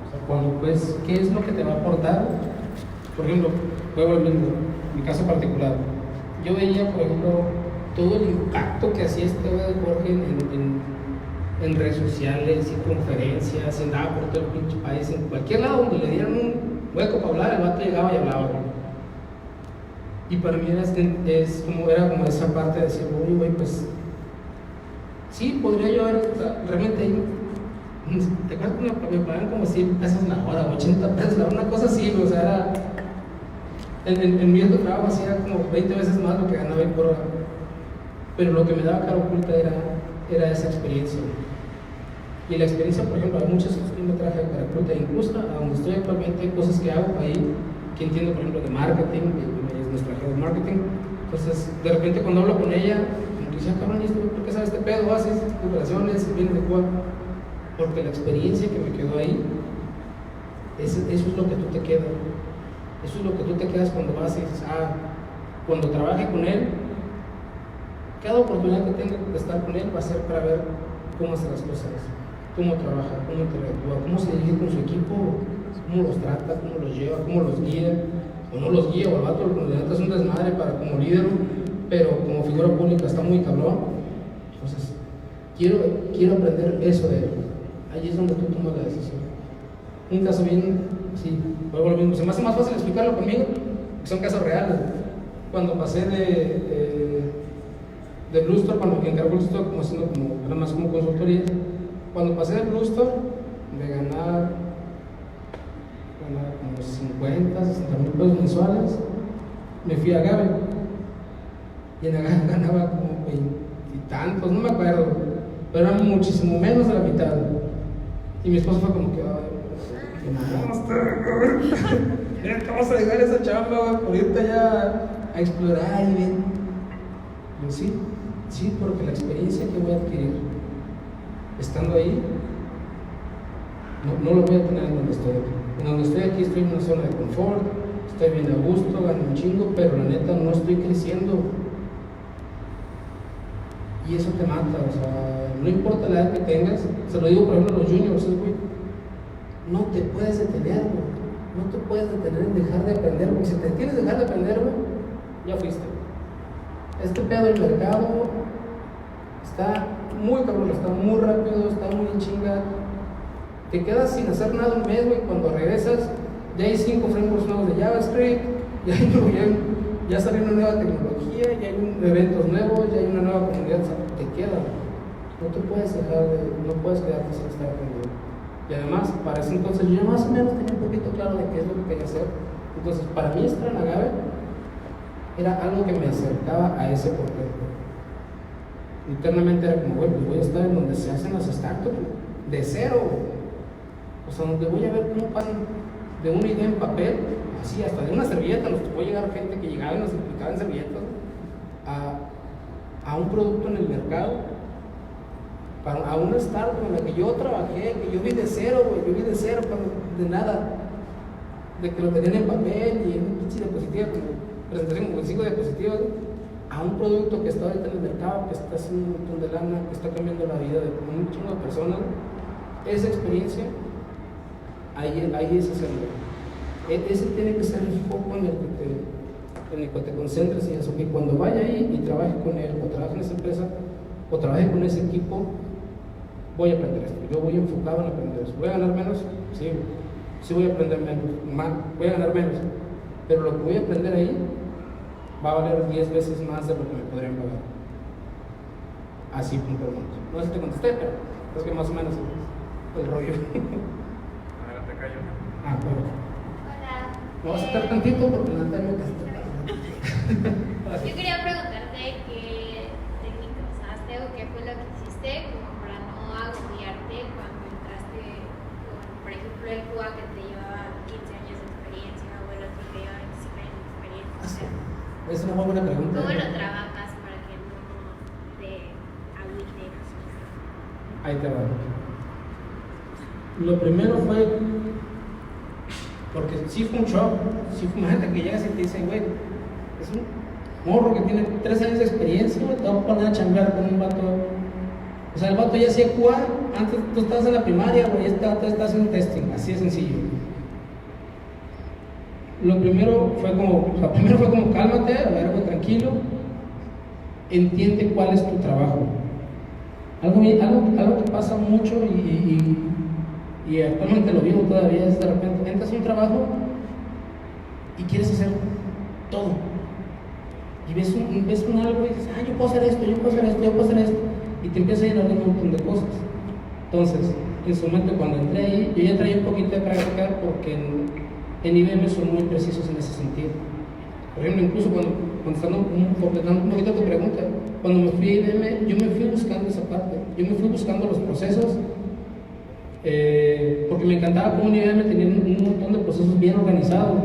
o sea, cuando ves qué es lo que te va a aportar. Por ejemplo, voy volviendo, mi caso particular, yo veía, por ejemplo, todo el impacto que hacía este de Jorge en redes sociales, en conferencias, andaba por todo el pinche país, en cualquier lado donde le dieran un hueco para hablar, el vato llegaba y hablaba. Y para mí era como esa parte de decir, oye, güey, pues sí, podría yo haber, o sea, realmente ahí, te acuerdas que me pagan como 100 pesos la hora, 80 pesos la hora, una cosa así, o sea, era, en mi otro trabajo hacía como 20 veces más lo que ganaba ahí por hora, pero lo que me daba cara oculta era esa experiencia. Y la experiencia, por ejemplo, hay muchas cosas que me traje de cara oculta, incluso a donde estoy actualmente, hay cosas que hago ahí, que entiendo, por ejemplo, de marketing, es nuestra jefa de marketing. Entonces, de repente cuando hablo con ella, me dice, cabrón, ¿por qué sabes este pedo? ¿Haces operaciones? ¿Vienes de cuál? Porque la experiencia que me quedó ahí, eso es lo que tú te quedas. Eso es lo que tú te quedas cuando vas y dices, cuando trabaje con él, cada oportunidad que tenga de estar con él va a ser para ver cómo hacer las cosas. cómo trabaja, cómo interactúa, cómo se dirige con su equipo, cómo los trata, cómo los lleva, cómo los guía, o no los guía, o el vato es un desmadre para como líder, pero como figura pública está muy cabrón. Entonces, quiero aprender eso de él. Ahí es donde tú tomas la decisión. Un caso bien, sí, vuelvo a lo mismo. Se me hace más fácil explicarlo conmigo, que son casos reales. Cuando pasé de Blue Store, cuando me encargó el stock, era más como consultoría, cuando pasé de Blue Store, de ganar como 50, 60 mil pesos mensuales, me fui a Agave. Y en Agave ganaba como 20 y tantos, no me acuerdo, pero era muchísimo menos de la mitad. Y mi esposo fue como que, vamos a dejar esa chamba, por irte allá a explorar y bien. Yo sí, porque la experiencia que voy a adquirir estando ahí, no lo voy a tener en donde estoy aquí. En donde estoy aquí estoy en una zona de confort, estoy bien a gusto, gano un chingo, pero la neta no estoy creciendo. Y eso te mata, o sea, no importa la edad que tengas, se lo digo por ejemplo a los juniors, güey, no te puedes detener, güey, no te puedes detener en dejar de aprender, porque si te tienes que dejar de aprender, güey, ya fuiste. Este pedo del mercado está muy cabrón, está muy rápido, está muy en chinga. Te quedas sin hacer nada un mes, güey, cuando regresas ya hay 5 frameworks nuevos de JavaScript, ya salió una nueva tecnología, ya hay eventos nuevos, ya hay una nueva comunidad, o sea, te queda. No te puedes no puedes quedarte sin estar aprendiendo. Y además, para ese entonces yo más o menos tenía un poquito claro de qué es lo que quería hacer. Entonces, para mí estar en Agave era algo que me acercaba a ese porqué. Internamente era como, güey, pues voy a estar en donde se hacen las startups de cero. O sea, donde voy a ver cómo pasan de una idea en papel, así hasta de una servilleta, nos tocó llegar gente que llegaba y nos explicaba en servilletas, a un producto en el mercado, a una startup en la que yo trabajé, que yo vi de cero, güey, de nada, de que lo tenían en papel y en un pinche diapositiva, como presentación con 5 diapositivas, a un producto que está ahorita en el mercado, que está haciendo un montón de lana, que está cambiando la vida de un chingo de personas. Esa experiencia, ahí es hacerlo. Ese tiene que ser el foco en el que te concentres y eso, que cuando vaya ahí y trabaje con él, o trabaje en esa empresa, o trabaje con ese equipo, voy a aprender esto. Yo voy enfocado en aprender eso. ¿Voy a ganar menos? Sí voy a aprender menos, voy a ganar menos, pero lo que voy a aprender ahí va a valer 10 veces más de lo que me podrían pagar. Así, punto. No sé si te contesté, pero es que más o menos el rollo. Adelante, Cayo. Bueno. Hola. Vamos a estar tantito porque no tengo que Yo quería preguntarte qué técnica usaste o qué fue lo que hiciste como para no agobiarte cuando entraste con, por ejemplo, el QA que te llevaba 15 años de experiencia o el otro que llevaba 25 años de experiencia. O sea, Es una muy buena pregunta. ¿cómo lo trabajas para que no te agüites? Ahí te va. Lo primero fue, porque sí fue un shock, imagínate que llegas y te dicen, güey, es un morro que tiene 3 años de experiencia, güey, te va a poner a chambear con un vato. O sea, el vato ya hacía QA, antes tú estabas en la primaria, güey, este vato está haciendo testing, así de sencillo. Lo primero fue como, cálmate, a ver, güey, tranquilo, entiende cuál es tu trabajo. Algo que pasa mucho y actualmente lo vivo todavía es de repente entras a un trabajo y quieres hacer todo. Y ves un algo y dices, yo puedo hacer esto, y te empieza a llenar de un montón de cosas. Entonces, en su momento cuando entré ahí, yo ya traía un poquito de práctica porque en IBM son muy precisos en ese sentido. Por ejemplo, incluso cuando completando un poquito tu pregunta, cuando me fui a IBM, yo me fui buscando esa parte, yo me fui buscando los procesos, porque me encantaba cómo en IBM tenían un montón de procesos bien organizados.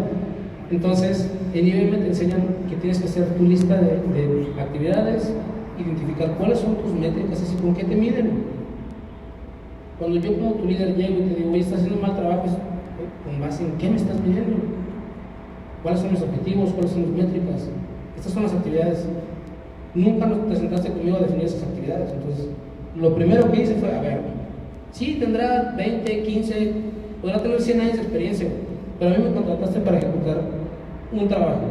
Entonces, en IBM te enseñan que tienes que hacer tu lista de actividades, identificar cuáles son tus métricas, así con qué te miden. Cuando yo como tu líder llego y te digo, oye, estás haciendo mal trabajo, ¿con base en qué me estás midiendo? ¿Cuáles son los objetivos? ¿Cuáles son las métricas? Estas son las actividades. Nunca te sentaste conmigo a definir esas actividades. Entonces, lo primero que hice fue, a ver, Sí, tendrá 20, 15, podrá tener 100 años de experiencia, pero a mí me contrataste para ejecutar un trabajo.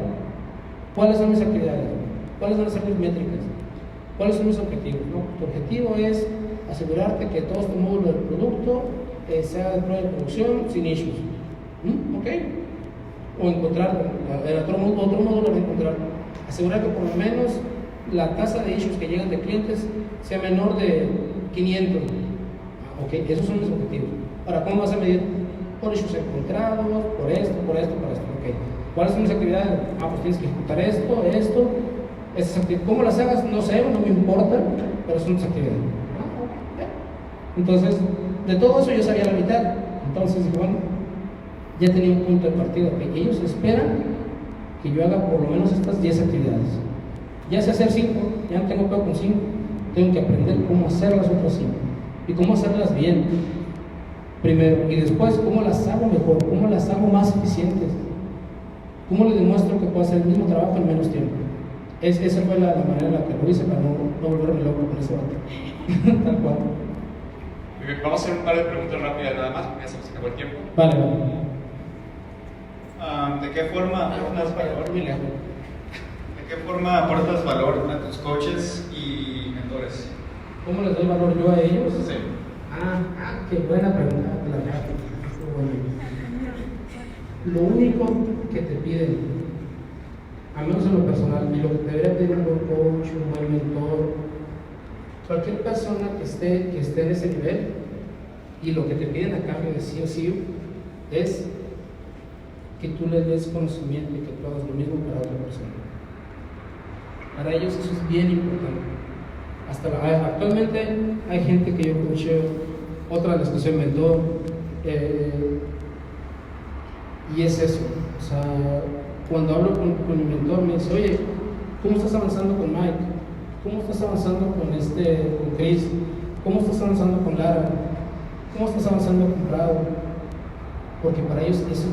¿Cuáles son mis actividades? ¿Cuáles van a ser mis métricas? ¿Cuáles son mis objetivos? ¿No? Tu objetivo es asegurarte que todo este módulo del producto sea de prueba de producción sin issues. ¿Ok? O encontrar, otro módulo de encontrar, asegurar que por lo menos la tasa de issues que llegan de clientes sea menor de 500. Ok, esos son mis objetivos. Ahora, ¿cómo vas a medir? Por issues encontrados, por esto. Ok. ¿Cuáles son mis actividades? Pues tienes que ejecutar esto. ¿Cómo las hagas? No sé, no me importa, pero son tus actividades. Entonces, de todo eso yo sabía la mitad. Entonces dije, bueno, ya tenía un punto de partida. Que ellos esperan que yo haga por lo menos estas 10 actividades. Ya sé hacer 5, ya no tengo peor con 5. Tengo que aprender cómo hacer las otras 5 y cómo hacerlas bien. Primero, y después, cómo las hago mejor, cómo las hago más eficientes. ¿Cómo les demuestro que puedo hacer el mismo trabajo en menos tiempo? Esa fue la manera en la que lo hice para no volverme loco con ese vato. Tal cual. Muy bien, vamos a hacer un par de preguntas rápidas nada más, porque ya se nos acabó el tiempo. Vale. ¿De qué forma aportas valor? ¿De qué forma aportas valor a tus coaches y mentores? ¿Cómo les doy valor yo a ellos? Sí. Qué buena pregunta. Lo único que te piden, al menos en lo personal, y lo que te debería pedir un buen coach, un buen mentor, cualquier persona que esté en ese nivel, y lo que te piden a cambio de sí o sí, es que tú les des conocimiento y que tú hagas lo mismo para otra persona. Para ellos eso es bien importante. Actualmente hay gente que yo coacheo, otra de las que soy mentor, y es eso. O sea, cuando hablo con mi mentor me dice, oye, ¿cómo estás avanzando con Mike? ¿Cómo estás avanzando con Chris? ¿Cómo estás avanzando con Lara? ¿Cómo estás avanzando con Prado? Porque para ellos, esa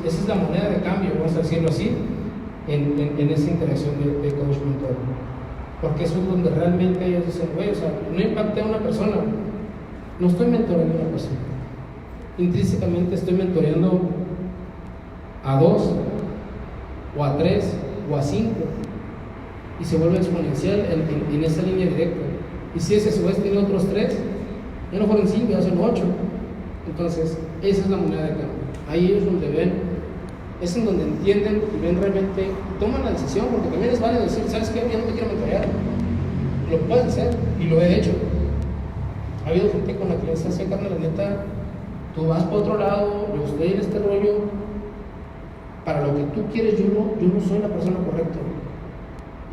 es la moneda de cambio, vamos a decirlo así, en esa interacción de coach-mentor. Porque eso es donde realmente ellos dicen, güey, o sea, no impacté a una persona, no estoy mentoreando a una persona. Intrínsecamente estoy mentoreando a 2, o a 3, o a 5, y se vuelve exponencial en esa línea directa. Y si ese a su vez tiene otros 3, ya no fueron 5, ya son 8. Entonces, esa es la moneda de cambio. Ahí ellos donde ven, es en donde entienden y ven realmente, toman la decisión, porque también es válido decir, ¿sabes qué? Ya no me quiero mentorear. Lo puedes hacer, y lo he hecho. Ha habido gente con la que les hace carne, la neta, tú vas para otro lado, yo estoy en este rollo, para lo que tú quieres, yo no soy la persona correcta.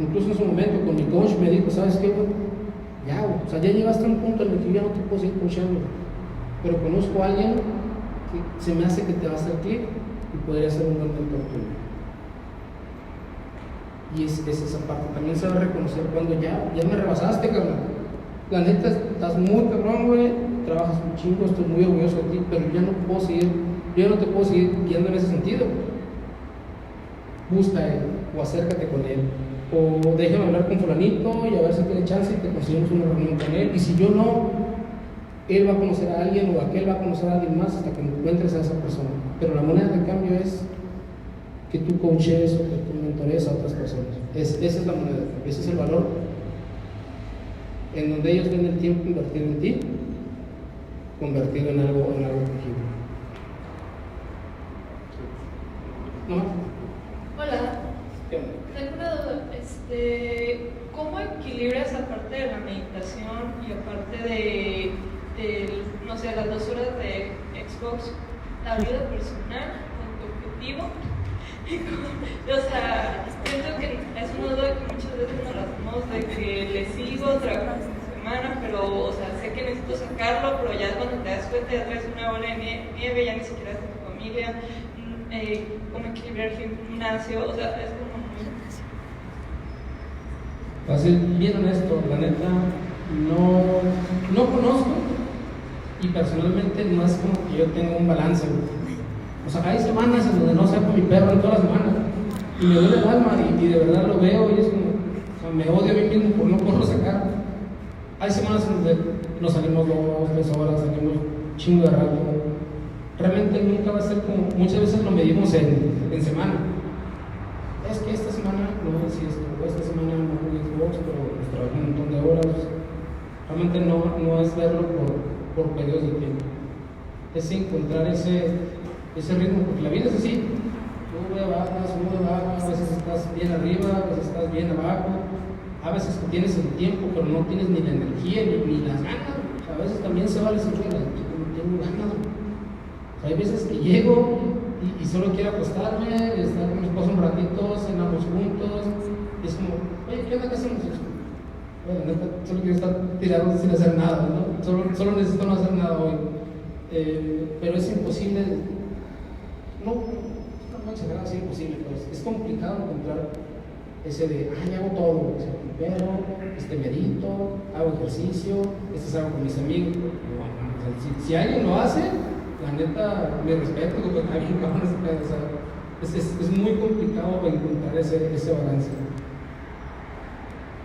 Incluso en su momento, con mi coach me dijo, ¿sabes qué? Ya, o sea, ya llegaste a un punto en el que yo ya no te puedo seguir coachando, pero conozco a alguien que se me hace que te va a hacer clic y podría ser un buen mentor tuyo. Y es esa parte, también se va a reconocer cuando ya me rebasaste, cabrón. La neta, estás muy cabrón, güey, trabajas un chingo, estoy muy orgulloso de ti, pero yo no te puedo seguir guiando en ese sentido. Busca a él, o acércate con él, o déjame hablar con fulanito y a ver si tiene chance y te conseguimos una reunión con él. Y si yo no, él va a conocer a alguien o aquel va a conocer a alguien más hasta que encuentres a esa persona. Pero la moneda de cambio es que tú coaches o que tú mentores a otras personas. Esa es la moneda de cambio, ese es el valor en donde ellos ven el tiempo invertido en ti, convertido en algo tangible. ¿No? Hola. ¿Qué onda? Tengo una duda. ¿Cómo equilibras aparte de la meditación y aparte de no sé, las 2 horas de Xbox, la vida personal con tu objetivo? O sea, siento que es una duda que muchas veces nos la hacemos de que le sigo otra semana, pero o sea, sé que necesito sacarlo, pero ya cuando te das cuenta ya traes una bola de nieve, ya ni siquiera es de tu familia. Cómo equilibrar el gimnasio, o sea, es como muy... Para ser bien honesto, la neta, no conozco, y personalmente no es como que yo tenga un balance, güey. O sea, hay semanas en donde no saco mi perro en toda la semana, y me duele el alma, y de verdad lo veo, y es como, o sea, me odio a mí mismo por no poderlo sacar. Hay semanas en donde no salimos 2, 3 horas, salimos chingo de rato. Realmente nunca va a ser como, muchas veces lo medimos en semana. Es que esta semana no hice esto, esta semana no jugué Xbox, pero pues, trabajé un montón de horas. Realmente no es verlo por periodos de tiempo. Es encontrar ese ritmo, porque la vida es así. Sube, baja, a veces estás bien arriba, a veces estás bien abajo, a veces tienes el tiempo, pero no tienes ni la energía ni las ganas. O sea, a veces también se vale decir, no tengo ganas. O sea, hay veces que llego y solo quiero acostarme, estar con mi esposa un ratito, cenamos juntos, y es como, oye, ¿qué onda que hacemos? Bueno, neta, solo quiero estar tirado sin hacer nada, ¿no? Solo necesito no hacer nada hoy. Pero es imposible, no exagerar, es imposible, pero es complicado encontrar ese de, hago todo, o sea, pero medito, hago ejercicio, hago con mis amigos. O sea, si alguien lo hace, la neta, me respeto, porque alguien cabrón o sea, es muy complicado encontrar ese balance.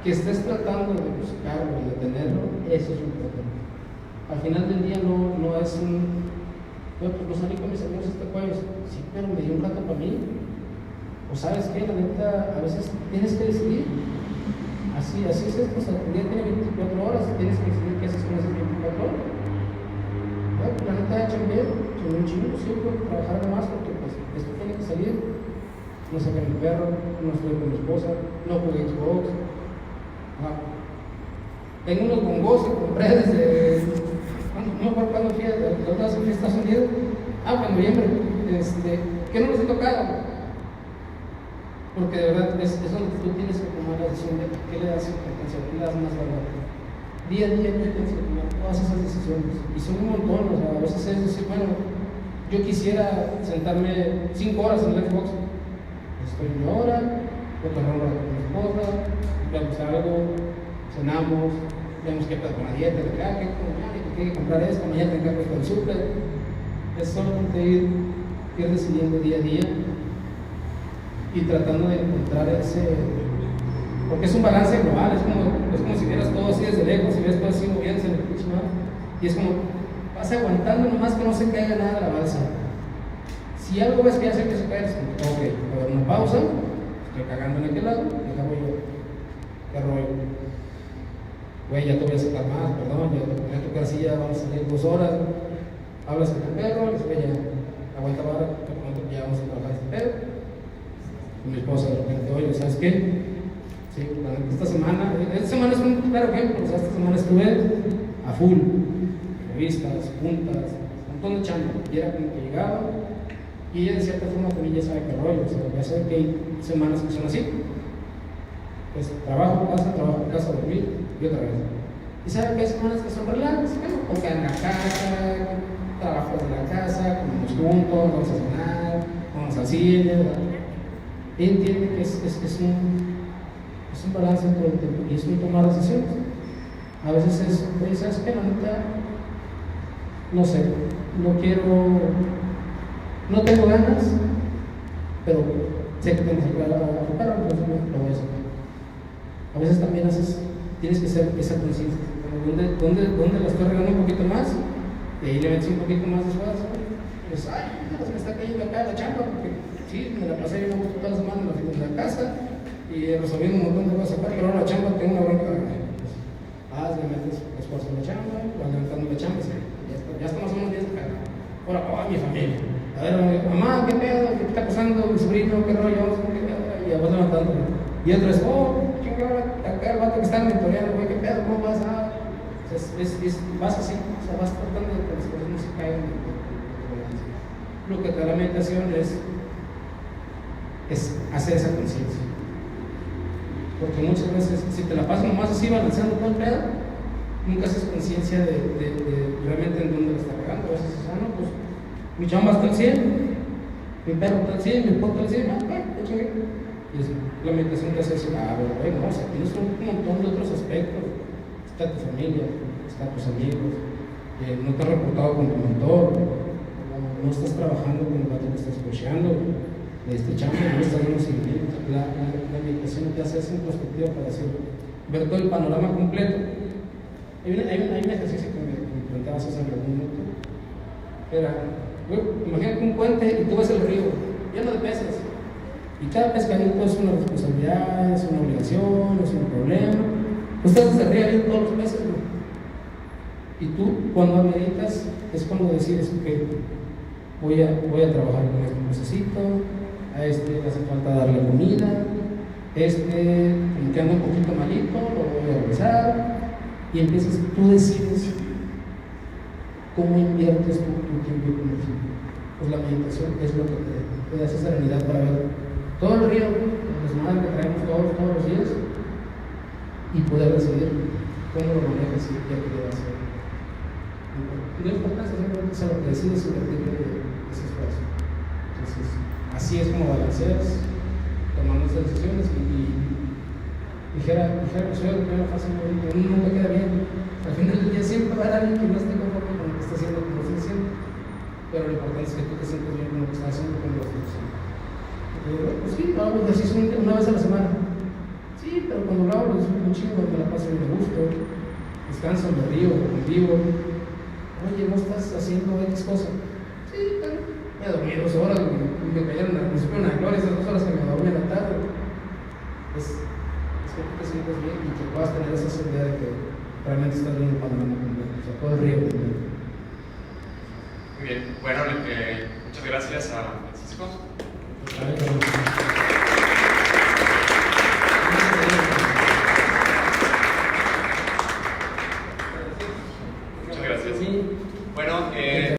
Que estés tratando de buscarlo y de tenerlo, eso es importante. Al final del día no es pues no salí con mis amigos este jueves, sí, pero me dio un rato para mí. O sabes qué, la neta, a veces tienes que decidir. Así es esto, o sea, el día tiene 24 horas, tienes que decidir qué haces con esas 24 horas. Bueno, la neta, chambeé, un chingo, sí, puedo trabajar más porque pues esto tiene que salir. No saqué a mi perro, no estuve con mi esposa, no jugué Xbox. Tengo unos bongos que compré desde, no me acuerdo cuándo fui a Estados Unidos, en noviembre, que no los he tocado, porque de verdad es donde tú tienes que tomar la decisión de qué le das importancia, qué le das más valor. Día a día tienes que tomar todas esas decisiones, y son un montón, o sea, a veces es decir, bueno, yo quisiera sentarme 5 horas en el Xbox, estoy 1 hora, voy a tomar un rato con mi esposa, vemos algo, cenamos, vemos qué pasa con la dieta, de que hay que comprar esto, mañana tengo que ir al súper. Es solamente ir decidiendo día a día y tratando de encontrar porque es un balance global, es como si vieras todo así desde lejos, si ves todo así moviéndose en el piso, ¿no? Y es como, vas aguantando nomás que no se caiga nada de la balsa. Si algo ves que ya sé que se cae, es como, ok, a ver, una pausa, estoy cagando en aquel lado, deja voy yo. ¿Qué rollo? Güey, ya te voy a sacar más, perdón, ya tu casilla vamos a salir 2 horas. Hablas con tu perro, les voy a aguanta vara, ya vamos a trabajar este pedo. Con mi esposa de repente, oye, ¿sabes qué? Sí, esta semana es un claro ejemplo, o sea, esta semana estuve a full, revistas, juntas, un montón de chamba, y era como que llegaba, y ella de cierta forma también ya sabe qué rollo, o sea, ya sabe que hay semanas que son así. Pues trabajo, casa, dormir y otra vez. Y saben que hay semanas que son relax, porque en la casa, trabajo de la casa, comemos juntos, vamos a cenar, vamos al cine, ¿verdad? Y entiende que es un balance entre el tiempo y es un tomar decisiones. A veces es, ¿sabes qué? La neta, no sé, no tengo ganas, pero sé que tengo que ir a la perro, entonces lo voy a hacer. A veces también tienes que hacer esa conciencia, ¿dónde la estoy regando un poquito más? Y ahí le metes un poquito más de esfuerzo. Pues, se me está cayendo acá la chamba, porque sí, me la pasé bien a gusto toda la semana en la casa y resolviendo un montón de cosas acá, pero ahora la chamba tengo una bronca. Pues, le metes esfuerzo en la chamba, vas levantando la chamba, sí, ya está más o menos bien acá. Ahora, mi familia. A ver, mamá, ¿qué pedo? ¿Qué está pasando? Mi sobrino, ¿qué rollo? Y ya vas levantando. Y otra vez, acá el vato que está mentoreando, güey, ¿qué pedo? ¿Cómo vas a...? Vas así, o sea, vas tratando de que las cosas no se caigan. Lo que te da la meditación es hacer esa conciencia. Porque muchas veces, si te la pasas nomás así balanceando todo el pedo, nunca haces conciencia de realmente en dónde lo está pegando. A veces dices, no, pues mi chamba está al 100, mi perro está al 100, mi esposa está al 100, y la meditación te hace decir, bueno, o sea, tienes un montón de otros aspectos. Está tu familia, están tus amigos, no te has reportado con tu mentor, no estás trabajando con el vato que estás cocheando, no estás dando seguimiento. La meditación te hace esa introspectiva para decir, ver todo el panorama completo Hay un ejercicio que me preguntabas hace algún minuto. Era, imagínate un puente y tú ves el río, lleno de peces. Y cada pescadito es una responsabilidad, es una obligación, es un problema. Ustedes se ríen todos los peces, ¿no? Y tú, cuando meditas, es cuando decides que voy a trabajar con este necesito, a este le hace falta darle comida, como que anda un poquito malito, lo voy a rezar. Y empiezas, tú decides cómo inviertes tu tiempo y tu energía. Pues la meditación es lo que te da esa serenidad para ver todo el río, el desmadre que traemos todos los días y poder decidir cómo lo manejas y qué te debe hacer. No importa, simplemente es lo que decides invertir ese espacio. Entonces, así es como balanceas tomando estas decisiones y dijera, soy el que me pasa muy bien, uno nunca queda bien. Al final del día siempre va a haber alguien que no esté conforme con lo que está haciendo, como lo está haciendo. Pero lo importante es que tú te sientes bien con lo que estás haciendo, con lo que estás haciendo. Pues sí, lo hago ejercicio una vez a la semana. Sí, pero cuando lo hago lo disfruto un chingo, me la paso bien a gusto, descanso, me río, convivo. Oye, ¿no estás haciendo X cosa? Sí, pero me dormí 2 horas y me cayeron al principio una gloria esas 2 horas que me dormí en la tarde. Es que tú te sientes bien y que puedas tener esa seguridad de que realmente estás viendo el panorama completo, o sea, todo el río completo. Muy bien, bueno, muchas gracias a Francisco. Gracias.